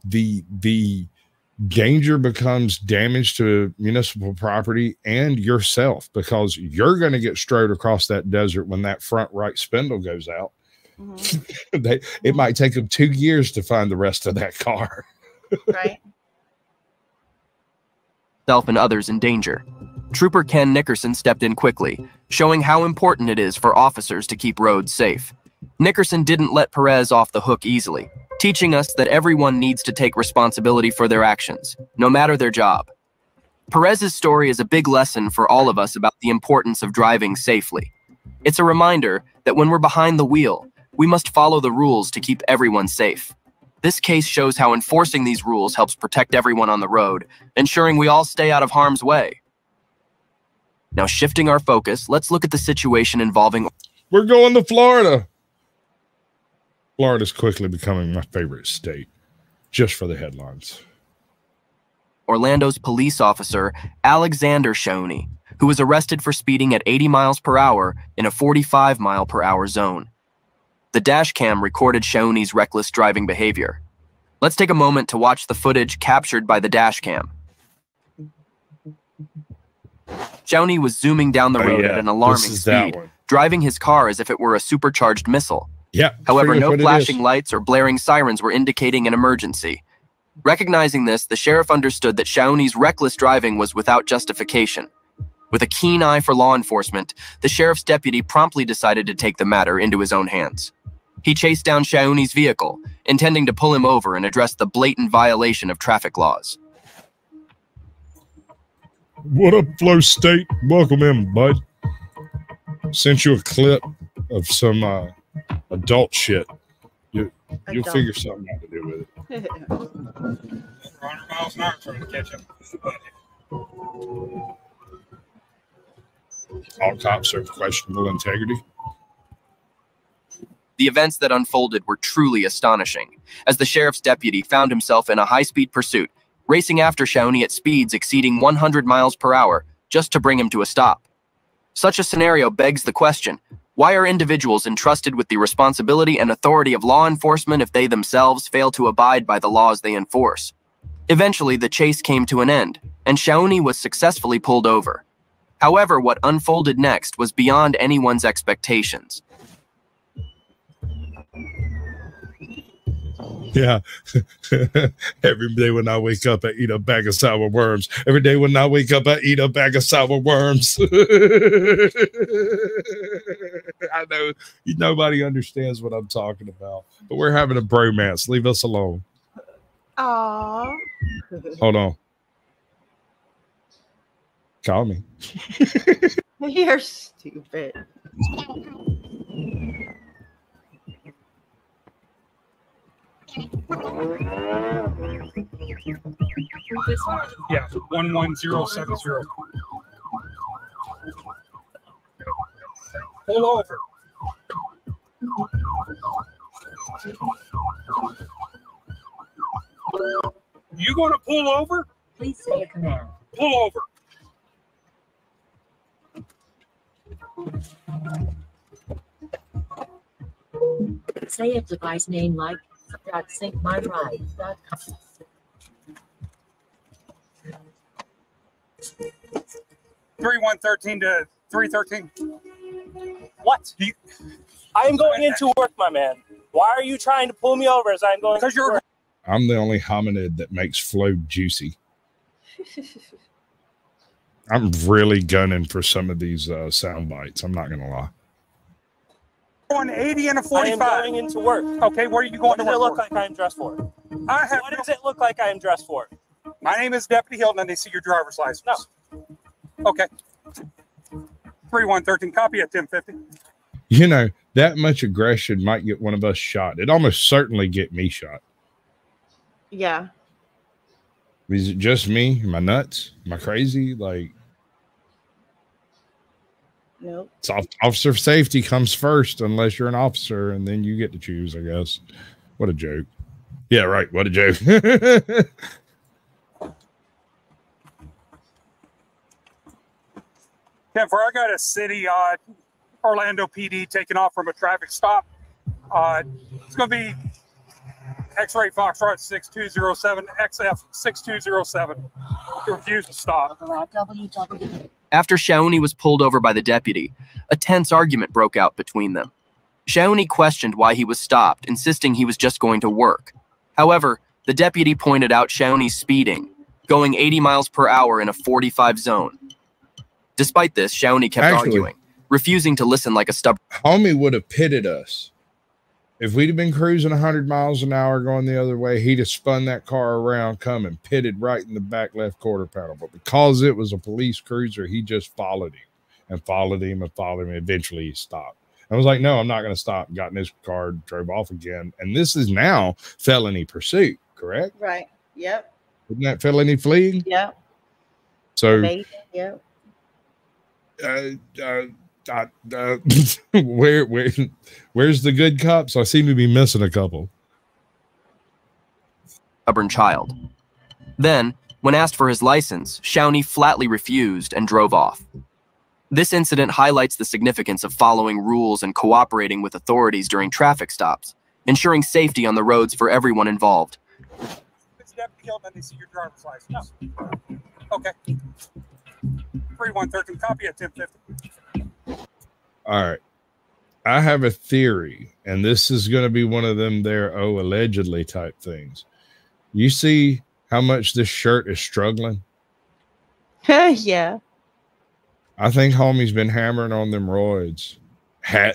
danger becomes damage to municipal property and yourself, because you're going to get strode across that desert when that front right spindle goes out. Mm-hmm. It might take them 2 years to find the rest of that car. Right. Self and others in danger. Trooper Ken Nickerson stepped in quickly, showing how important it is for officers to keep roads safe. Nickerson didn't let Perez off the hook easily, teaching us that everyone needs to take responsibility for their actions, no matter their job. Perez's story is a big lesson for all of us about the importance of driving safely. It's a reminder that when we're behind the wheel, we must follow the rules to keep everyone safe. This case shows how enforcing these rules helps protect everyone on the road, ensuring we all stay out of harm's way. Now, shifting our focus, let's look at the situation involving... We're going to Florida. Florida's quickly becoming my favorite state, just for the headlines. Orlando's police officer, Alexander Shawnee, who was arrested for speeding at 80 miles per hour in a 45 mile per hour zone. The dash cam recorded Shawnee's reckless driving behavior. Let's take a moment to watch the footage captured by the dash cam. Shawnee was zooming down the road at an alarming speed, driving his car as if it were a supercharged missile. However, no flashing lights or blaring sirens were indicating an emergency. Recognizing this, the sheriff understood that Shawnee's reckless driving was without justification. With a keen eye for law enforcement, the sheriff's deputy promptly decided to take the matter into his own hands. He chased down Shawnee's vehicle, intending to pull him over and address the blatant violation of traffic laws. What up, Flow State? Welcome in, bud. Sent you a clip of some adult shit. You'll figure something out to do with it. 100 miles an hour trying to catch up. All cops are of questionable integrity. The events that unfolded were truly astonishing, as the sheriff's deputy found himself in a high-speed pursuit, racing after Shawnee at speeds exceeding 100 miles per hour just to bring him to a stop. Such a scenario begs the question, why are individuals entrusted with the responsibility and authority of law enforcement if they themselves fail to abide by the laws they enforce? Eventually, the chase came to an end, and Shawnee was successfully pulled over. However, what unfolded next was beyond anyone's expectations. Yeah. Every day when I wake up, I eat a bag of sour worms. Every day when I wake up, I eat a bag of sour worms. I know nobody understands what I'm talking about, but we're having a bromance. Leave us alone. Aww. Hold on. Call me. You're stupid. Yeah, 11070. Pull over. You going to pull over? Please say a command. Pull over. Say a device name like .syncmyride.com. Three 113 to 313. What? I am going into work, my man. Why are you trying to pull me over as I'm going? Because you're. I'm the only hominid that makes flow juicy. I'm really gunning for some of these sound bites. I'm not gonna lie. 180 and a 45. I am going into work. Okay, where are you going to work? What does it look like I am dressed for? What does it look like I am dressed for? My name is Deputy Hilton, and they see your driver's license. No. Okay. 3113, copy at 1050. You know, that much aggression might get one of us shot. It almost certainly get me shot. Yeah. Is it just me? Am I nuts? Am I crazy? Like, nope. Officer safety comes first, unless you're an officer, and then you get to choose, I guess. What a joke. Yeah, right. What a joke. Denver, I got a city, Orlando PD taking off from a traffic stop. It's going to be X-ray Foxtrot 6207, XF 6207. Refuse to stop. After Shawnee was pulled over by the deputy, a tense argument broke out between them. Shawnee questioned why he was stopped, insisting he was just going to work. However, the deputy pointed out Shawnee's speeding, going 80 miles per hour in a 45 zone. Despite this, Shawnee kept arguing, refusing to listen like a stubborn... Homie would have pitted us. If we'd have been cruising 100 miles an hour going the other way, he'd have spun that car around, come and pitted right in the back left quarter panel. But because it was a police cruiser, he just followed him and followed him and followed him. Eventually, he stopped. I was like, no, I'm not going to stop. Got in his car, drove off again. And this is now felony pursuit, correct? Right. Yep. Isn't that felony fleeing? Yep. So, Amazing. Yep. Where's the good cops? I seem to be missing a couple. Stubborn child. Then, when asked for his license, Shawnee flatly refused and drove off. This incident highlights the significance of following rules and cooperating with authorities during traffic stops, ensuring safety on the roads for everyone involved. They see your driver's license. Okay. 3113, copy at 1050. All right. I have a theory, and this is going to be one of them allegedly type things. You see how much this shirt is struggling? Yeah. I think homie's been hammering on them roids.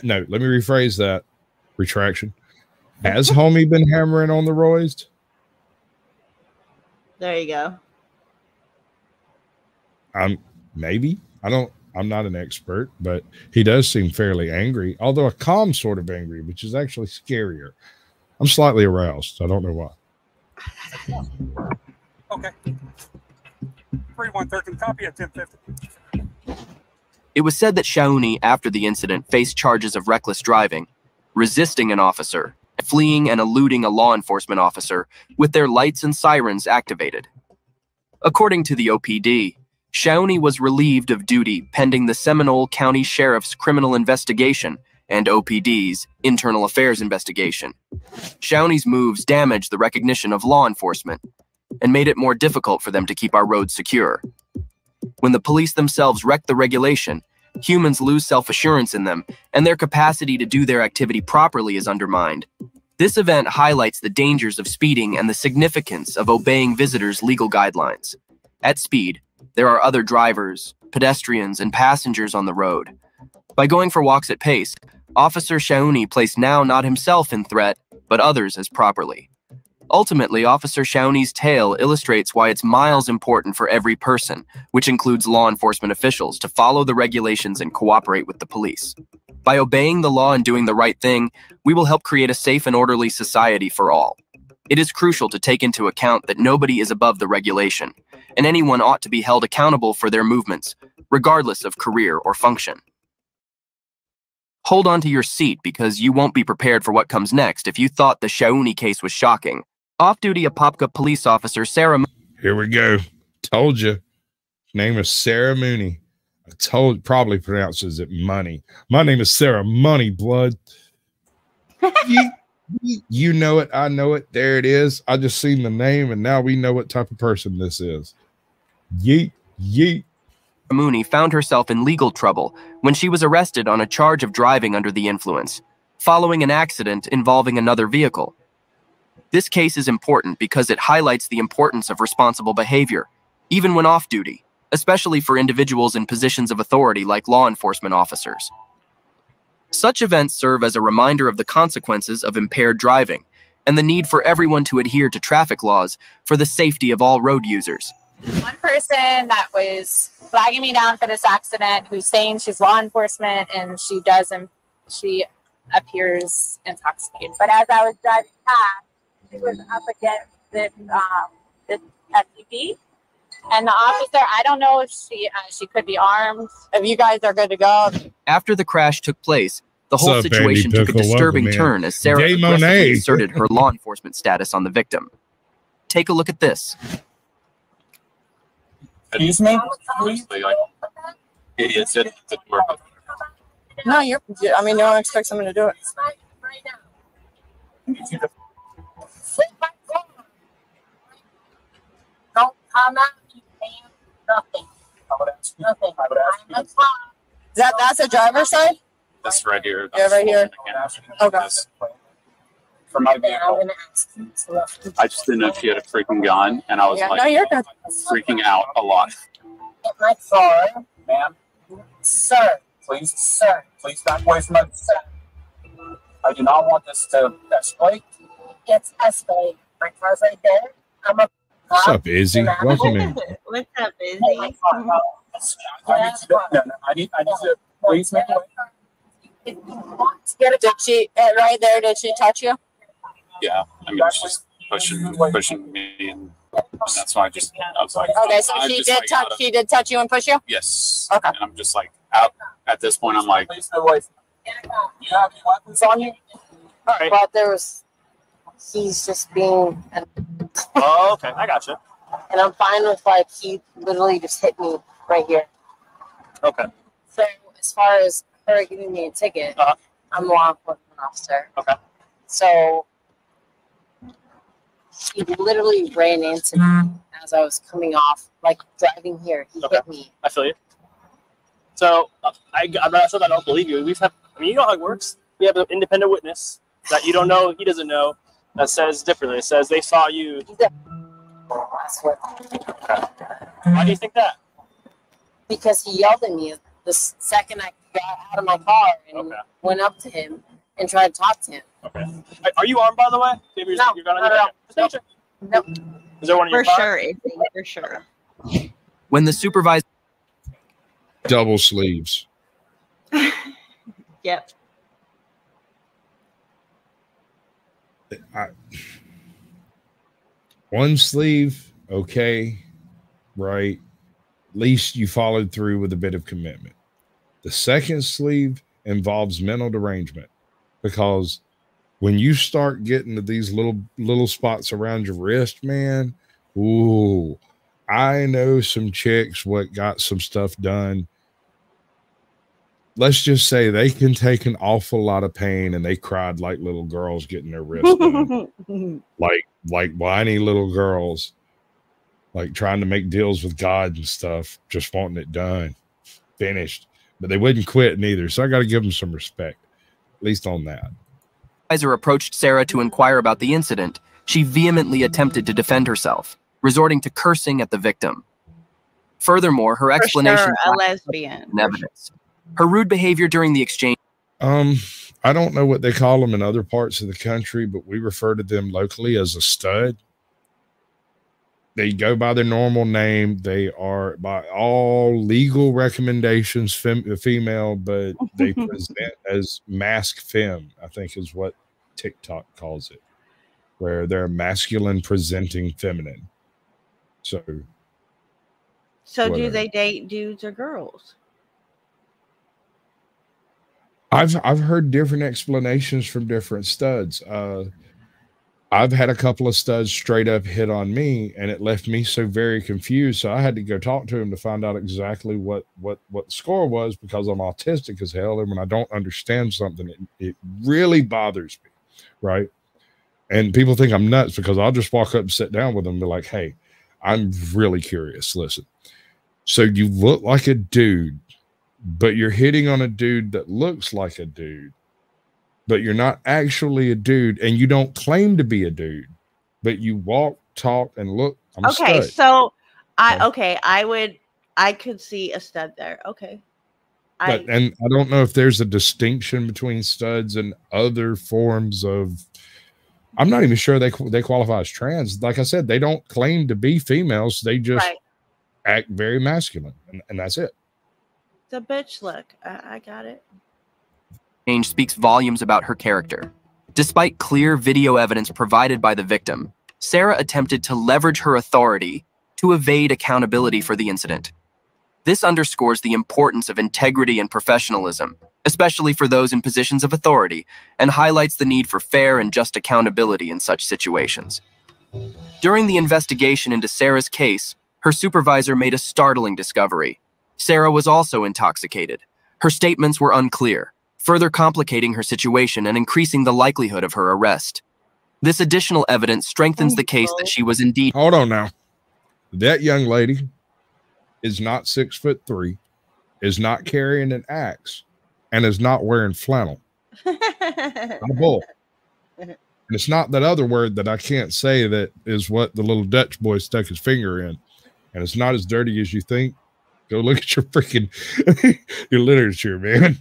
No, let me rephrase that. Retraction. Has homie been hammering on the roids? There you go. Maybe. I'm not an expert, but he does seem fairly angry, although a calm sort of angry, which is actually scarier. I'm slightly aroused. I don't know why. Okay. 3113, copy at 1050. It was said that Shawnee, after the incident, faced charges of reckless driving, resisting an officer, fleeing and eluding a law enforcement officer with their lights and sirens activated. According to the OPD, Shawnee was relieved of duty pending the Seminole County Sheriff's criminal investigation and OPD's internal affairs investigation. Shawnee's moves damaged the recognition of law enforcement and made it more difficult for them to keep our roads secure. When the police themselves wreck the regulation, humans lose self-assurance in them, and their capacity to do their activity properly is undermined. This event highlights the dangers of speeding and the significance of obeying visitors' legal guidelines. At speed, there are other drivers, pedestrians, and passengers on the road. By going for walks at pace, Officer Shawnee placed now not himself in threat, but others as properly. Ultimately, Officer Shawnee's tale illustrates why it's miles important for every person, which includes law enforcement officials, to follow the regulations and cooperate with the police. By obeying the law and doing the right thing, we will help create a safe and orderly society for all. It is crucial to take into account that nobody is above the regulation, and anyone ought to be held accountable for their movements, regardless of career or function. Hold on to your seat because you won't be prepared for what comes next if you thought the Shawnee case was shocking. Off-duty Apopka police officer Sarah... Here we go. Told you. Name is Sarah Mooney. Probably pronounces it Money. My name is Sarah Money, blood. You know it. I know it. There it is. I just seen the name, and now we know what type of person this is. Yeet, yeet. Mooney found herself in legal trouble when she was arrested on a charge of driving under the influence, following an accident involving another vehicle. This case is important because it highlights the importance of responsible behavior, even when off-duty, especially for individuals in positions of authority like law enforcement officers. Such events serve as a reminder of the consequences of impaired driving and the need for everyone to adhere to traffic laws for the safety of all road users. One person that was flagging me down for this accident who's saying she's law enforcement and she appears intoxicated. But as I was driving past, she was up against this SUV, and the officer, I don't know if she could be armed. If you guys are good to go. After the crash took place, the whole situation took a disturbing turn as Sarah aggressively asserted her law enforcement status on the victim. Take a look at this. Excuse me? Idiots at the door. No, you don't expect someone to do it. Don't come at me, man. Nothing. Nothing. That's a driver's side? That's right here. Yeah, right here. Okay. For my vehicle. I just didn't know if she had a freaking gun, and I was freaking out a lot. Get my car. Ma'am? Sir. Please? Sir. Please back away from my... I do not want this to escalate. It's escalating. My car's right there. I'm a... What's up, Izzy? Welcome in. What's up, Izzy? I need to... Please make it. Did she, right there, did she touch you? Yeah, I mean, she's pushing me, and that's why I was like... Okay, so she did touch you and push you? Yes. Okay. And I'm just like, At this point, I'm like, You have any weapons on you? All right. But he's just being. Oh, okay. I gotcha. And I'm fine with he literally just hit me right here. Okay. So as far as her giving me a ticket, I'm a law enforcement officer. Okay. So he literally ran into me as I was coming off, driving here. He hit me. I feel you. So I'm not sure that I don't believe you. You know how it works. We have an independent witness that you don't know, he doesn't know, that says differently. It says they saw you. I swear. Okay. Why do you think that? Because he yelled at me the second I got out of my car and went up to him and tried to talk to him. Okay. Are you armed, by the way? No. No. Is there one in your car? For sure. When the supervisor... Double sleeves. Yep. One sleeve, okay, right. At least you followed through with a bit of commitment. The second sleeve involves mental derangement, because when you start getting to these little spots around your wrist, man, ooh, I know some chicks what got some stuff done. Let's just say they can take an awful lot of pain, and they cried like little girls getting their wrists done. like whiny little girls, like trying to make deals with God and stuff, just wanting it done, finished. But they wouldn't quit neither, so I got to give them some respect, at least on that. Supervisor approached Sarah to inquire about the incident. She vehemently attempted to defend herself, resorting to cursing at the victim. Furthermore, her explanation a lesbian. Evidence. Her rude behavior during the exchange. I don't know what they call them in other parts of the country, but we refer to them locally as a stud. They go by their normal name. They are, by all legal recommendations, female, but they present as mask femme, I think is what TikTok calls it, where they're masculine presenting feminine. So whatever. Do they date dudes or girls? I've heard different explanations from different studs. I've had a couple of studs straight up hit on me, and it left me so very confused. So I had to go talk to him to find out exactly what the score was, because I'm autistic as hell, and when I don't understand something, it really bothers me, right? And people think I'm nuts because I'll just walk up and sit down with them and be like, "Hey, I'm really curious. Listen, so you look like a dude, but you're hitting on a dude that looks like a dude, but you're not actually a dude, and you don't claim to be a dude, but you walk, talk, and look." I'm okay, a stud. so I could see a stud there. Okay. And I don't know if there's a distinction between studs and other forms of, I'm not even sure they qualify as trans. Like I said, they don't claim to be females. They just act very masculine, and that's it. The bitch look. I got it. Speaks volumes about her character. Despite clear video evidence provided by the victim, Sarah attempted to leverage her authority to evade accountability for the incident. This underscores the importance of integrity and professionalism, especially for those in positions of authority, and highlights the need for fair and just accountability in such situations. During the investigation into Sarah's case, her supervisor made a startling discovery. Sarah was also intoxicated. Her statements were unclear, further complicating her situation and increasing the likelihood of her arrest. This additional evidence strengthens the case that she was indeed— Hold on now. That young lady is not 6'3", is not carrying an axe, and is not wearing flannel. Not a bull. And it's not that other word that I can't say that is what the little Dutch boy stuck his finger in. And it's not as dirty as you think. Go look at your freaking your literature, man.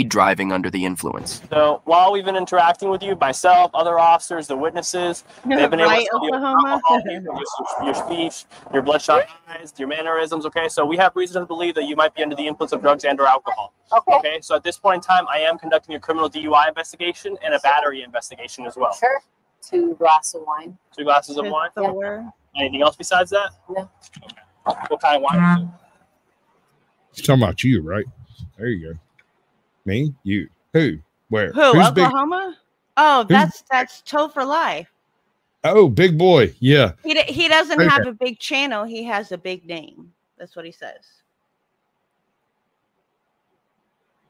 Driving under the influence. So while we've been interacting with you, myself, other officers, the witnesses, they've been able to see alcohol, your speech, your bloodshot eyes, your mannerisms. Okay, so we have reason to believe that you might be under the influence of drugs and/or alcohol. Okay, so at this point in time, I am conducting a criminal DUI investigation and a battery investigation as well. Sure. 2 glasses of wine. 2 glasses of wine. Yeah. Anything else besides that? No. Okay. What kind of wine? You're talking about you, right? There you go. Me? You? Who? Where? Who? Who's Oklahoma? Oh, that's Topher Life. Oh, big boy. Yeah. He doesn't Okay. have a big channel. He has a big name. That's what he says.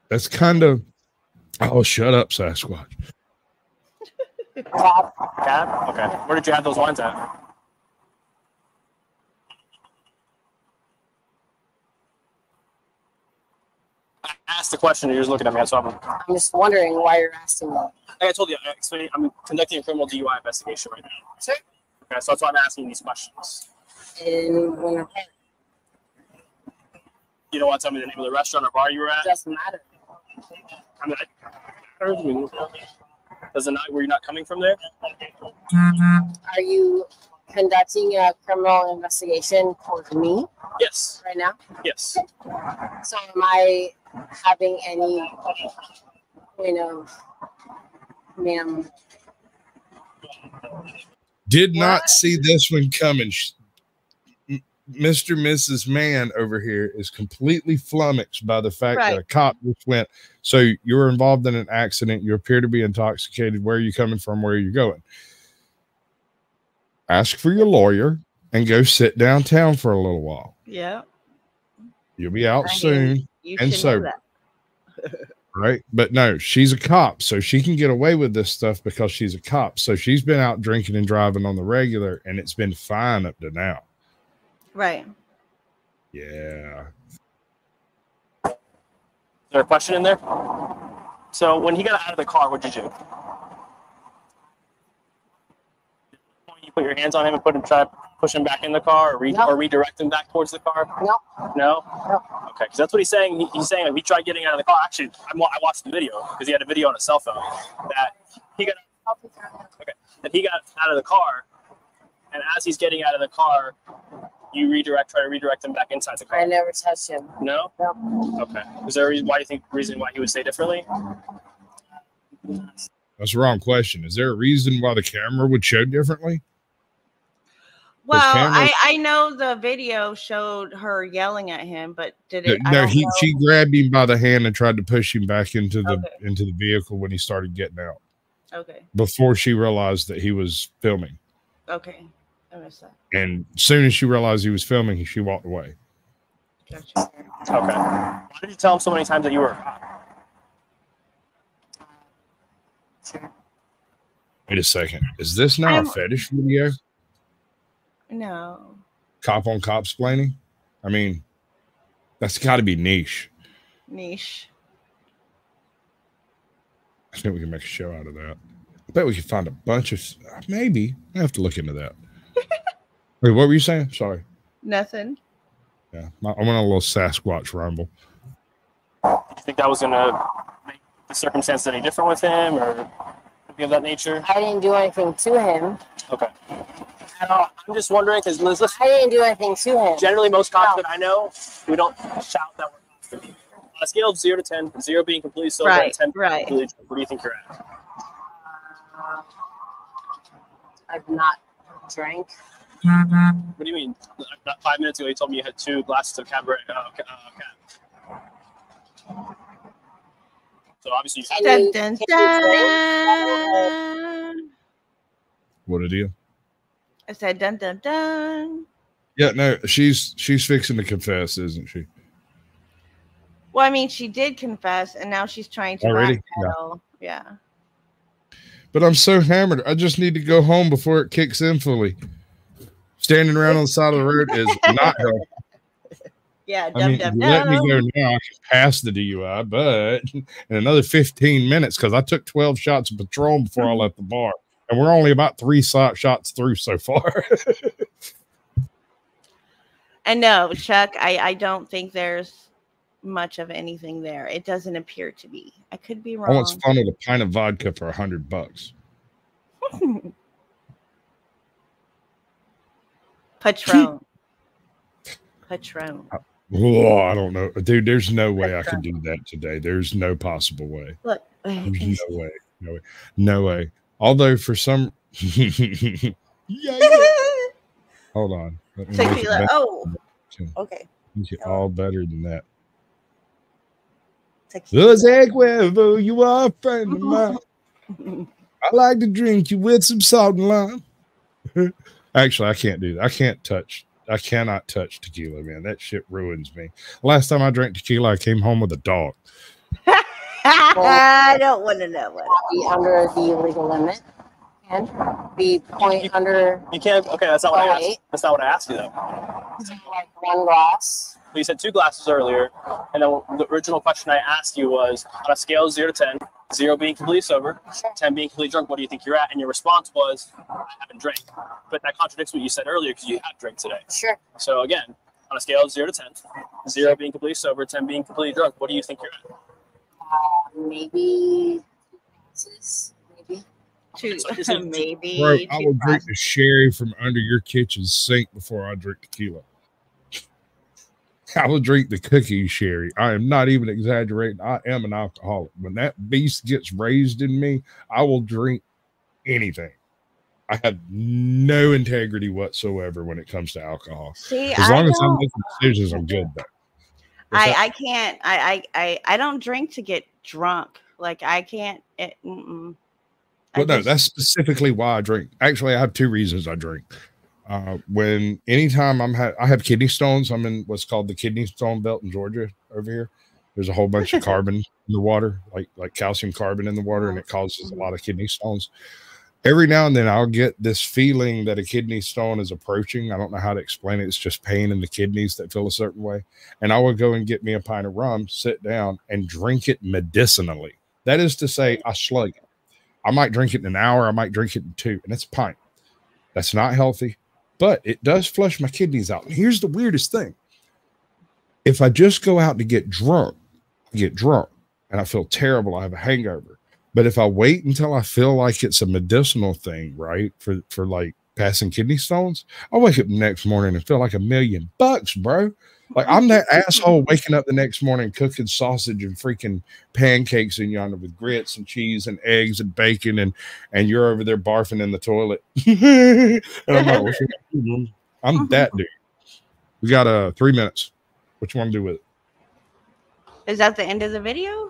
That's kind of. Oh, shut up, Sasquatch. Cab? Okay. Where did you have those wines at? I asked the question, and you're just looking at me. So I'm just wondering why you're asking that. like I told you, I'm conducting a criminal DUI investigation right now. Sure. Okay, so that's why I'm asking these questions. And when You don't want to tell me the name of the restaurant or bar you were at? it doesn't matter. I mean, does it not? Were you not coming from there? Are you conducting a criminal investigation towards me Yes. right now? Yes. So am I having any point of, ma'am? Did not see this one coming. Mr. and Mrs. Man over here is completely flummoxed by the fact that a cop just went, so you were involved in an accident. You appear to be intoxicated. Where are you coming from? Where are you going? Ask for your lawyer and go sit downtown for a little while. Yeah. You'll be out soon You and should know sober. that. Right. But no, she's a cop, so she can get away with this stuff because she's a cop. So she's been out drinking and driving on the regular, and it's been fine up to now. Right. Yeah. Is there a question in there? So when he got out of the car, what'd you do? You put your hands on him and try to push him back in the car, or redirect him back towards the car? No. No? Okay, because that's what he's saying. He's saying like, he tried getting out of the car. Actually, I watched the video because he had a video on his cell phone that he got out of the car, and as he's getting out of the car, you try to redirect him back inside the car. I never touched him. No? No. Okay. Is there a reason why he would say differently? That's the wrong question. Is there a reason why the camera would show differently? Well, I know the video showed her yelling at him, but did it? She grabbed him by the hand and tried to push him back into the vehicle when he started getting out. Okay. Before she realized that he was filming. Okay. I missed that. And as soon as she realized he was filming, she walked away. Gotcha. Okay. Why did you tell him so many times that you were a cop? Wait a second. Is this now a fetish video? No. Cop on cop splaining? I mean, that's got to be niche. Niche. I think we can make a show out of that. I bet we could find a bunch of. Maybe. I have to look into that. Wait, what were you saying? Sorry. Nothing. Yeah. I went on a little Sasquatch rumble. Do you think that was going to make the circumstance any different with him or anything of that nature? I didn't do anything to him. Okay. I'm just wondering because I didn't do anything to him. Generally, most cops that I know, we don't shout that we're cops. On a scale of 0 to 10, 0 being completely sober and 10 being completely drunk, where do you think you're at? I've not drank. What do you mean? 5 minutes ago, you told me you had 2 glasses of Cabernet. So obviously, Dun, dun, dun. What a deal. I said dun dun dun. Yeah, no, she's fixing to confess, isn't she? Well, I mean, she did confess, and now she's trying to Already? backpedal. Yeah. But I'm so hammered. I just need to go home before it kicks in fully. Standing around on the side of the road is not helping. Yeah, I mean, let me go now. I can pass the DUI, but in another 15 minutes, because I took 12 shots of Patron before I left the bar, and we're only about 3 shots through so far. And no, Chuck, I don't think there's much of anything there. It doesn't appear to be. I could be wrong. I once funneled a pint of vodka for $100. Patron. Oh, I don't know, dude. There's no way I could do that today. There's no possible way. Look, there's no way. Although for some, hold on. Tequila. Oh, okay. All better than that. Jose Cuervo, you are a friend of mine. I like to drink you with some salt and lime. Actually, I can't do that. I cannot touch tequila, man. That shit ruins me. Last time I drank tequila, I came home with a dog. I don't want to know what. Be under the legal limit and be under. You can't. Okay, that's not what I asked. That's not what I asked you though. Like 1 glass. Well, you said 2 glasses earlier, and then the original question I asked you was on a scale of 0 to 10, 0 being completely sober, 10 being completely drunk. What do you think you're at? And your response was, I haven't drank. But that contradicts what you said earlier because you had drank today. Sure. So again, on a scale of 0 to 10, 0 being completely sober, 10 being completely drunk. What do you think you're at? Maybe 2 glasses. Maybe. 2. Maybe. Bro, I will drink the sherry from under your kitchen sink before I drink tequila. I will drink the cookie sherry. I am not even exaggerating. I am an alcoholic. When that beast gets raised in me, I will drink anything. I have no integrity whatsoever when it comes to alcohol. See, as long as I'm making decisions, I'm good though. I can't. I don't drink to get drunk. Like I can't. Well, no, that's specifically why I drink. Actually, I have 2 reasons I drink. Anytime I have kidney stones. I'm in what's called the kidney stone belt in Georgia over here. There's a whole bunch of carbon in the water, like calcium carbon in the water, and it causes a lot of kidney stones. Every now and then I'll get this feeling that a kidney stone is approaching. I don't know how to explain it. It's just pain in the kidneys that feel a certain way. And I would go and get me a pint of rum, sit down, and drink it medicinally. That is to say, I slug it. I might drink it in an hour. I might drink it in 2, and it's a pint. That's not healthy, but it does flush my kidneys out. And here's the weirdest thing. If I just go out to get drunk, and I feel terrible, I have a hangover. But if I wait until I feel like it's a medicinal thing, right, for like passing kidney stones, I'll wake up the next morning and feel like $1,000,000, bro. Like I'm that asshole waking up the next morning cooking sausage and freaking pancakes in yonder with grits and cheese and eggs and bacon, and you're over there barfing in the toilet. And I'm like, what you doing? I'm that dude. We got 3 minutes. What you want to do with it? Is that the end of the video?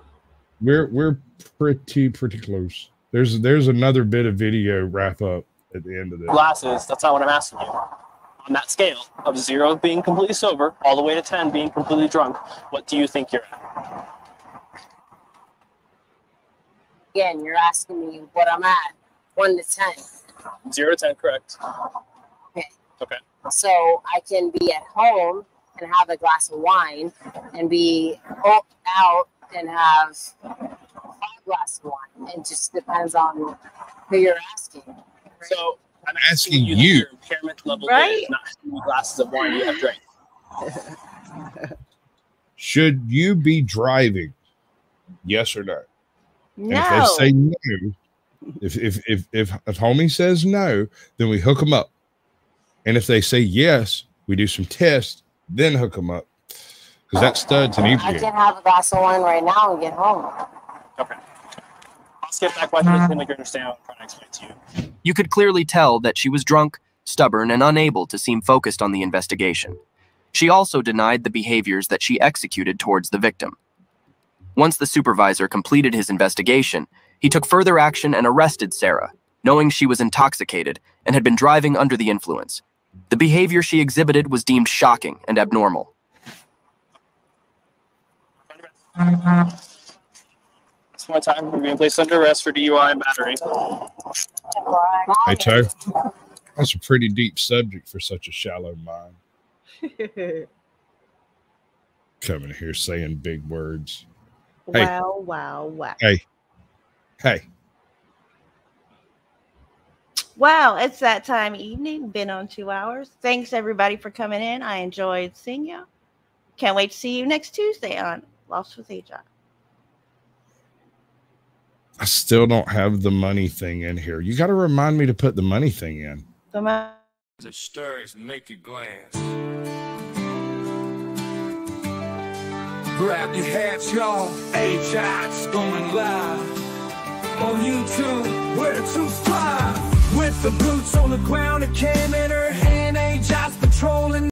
We're pretty close. There's another bit of video wrap up at the end of this. Glasses. That's not what I'm asking you. On that scale of 0 being completely sober, all the way to 10 being completely drunk, what do you think you're at? Again, you're asking me what I'm at. 1 to 10. 0 to 10, correct. Okay. Okay. So I can be at home and have a glass of wine and be out and have 5 glasses of wine. It just depends on who you're asking. Right? So I'm asking you your impairment level, right? Is not how many glasses of wine you have drank. Should you be driving? Yes or no? No. And if they say no, if homie says no, then we hook them up. And if they say yes, we do some tests, then hook them up. Because that stud's an I idiot. can have a glass of wine right now and get home. Okay. I'll skip that question to make you understand what I'm trying to explain to you. You could clearly tell that she was drunk, stubborn, and unable to seem focused on the investigation. She also denied the behaviors that she executed towards the victim. Once the supervisor completed his investigation, he took further action and arrested Sarah, knowing she was intoxicated and had been driving under the influence. The behavior she exhibited was deemed shocking and abnormal. This one time, we're being placed under arrest for DUI and battery. Hey, Toe, that's a pretty deep subject for such a shallow mind. Coming here saying big words. Hey. Wow, wow, wow. Hey. Wow, it's that time of evening. Been on 2 hours. Thanks, everybody, for coming in. I enjoyed seeing you. Can't wait to see you next Tuesday on Lost with AJ. I still don't have the money thing in here. You got to remind me to put the money thing in. The stirs naked glass. Grab your hats, y'all. AJ's going live on YouTube. Where the truth fly. With the boots on the ground, a cam in her hand. AJ's patrolling.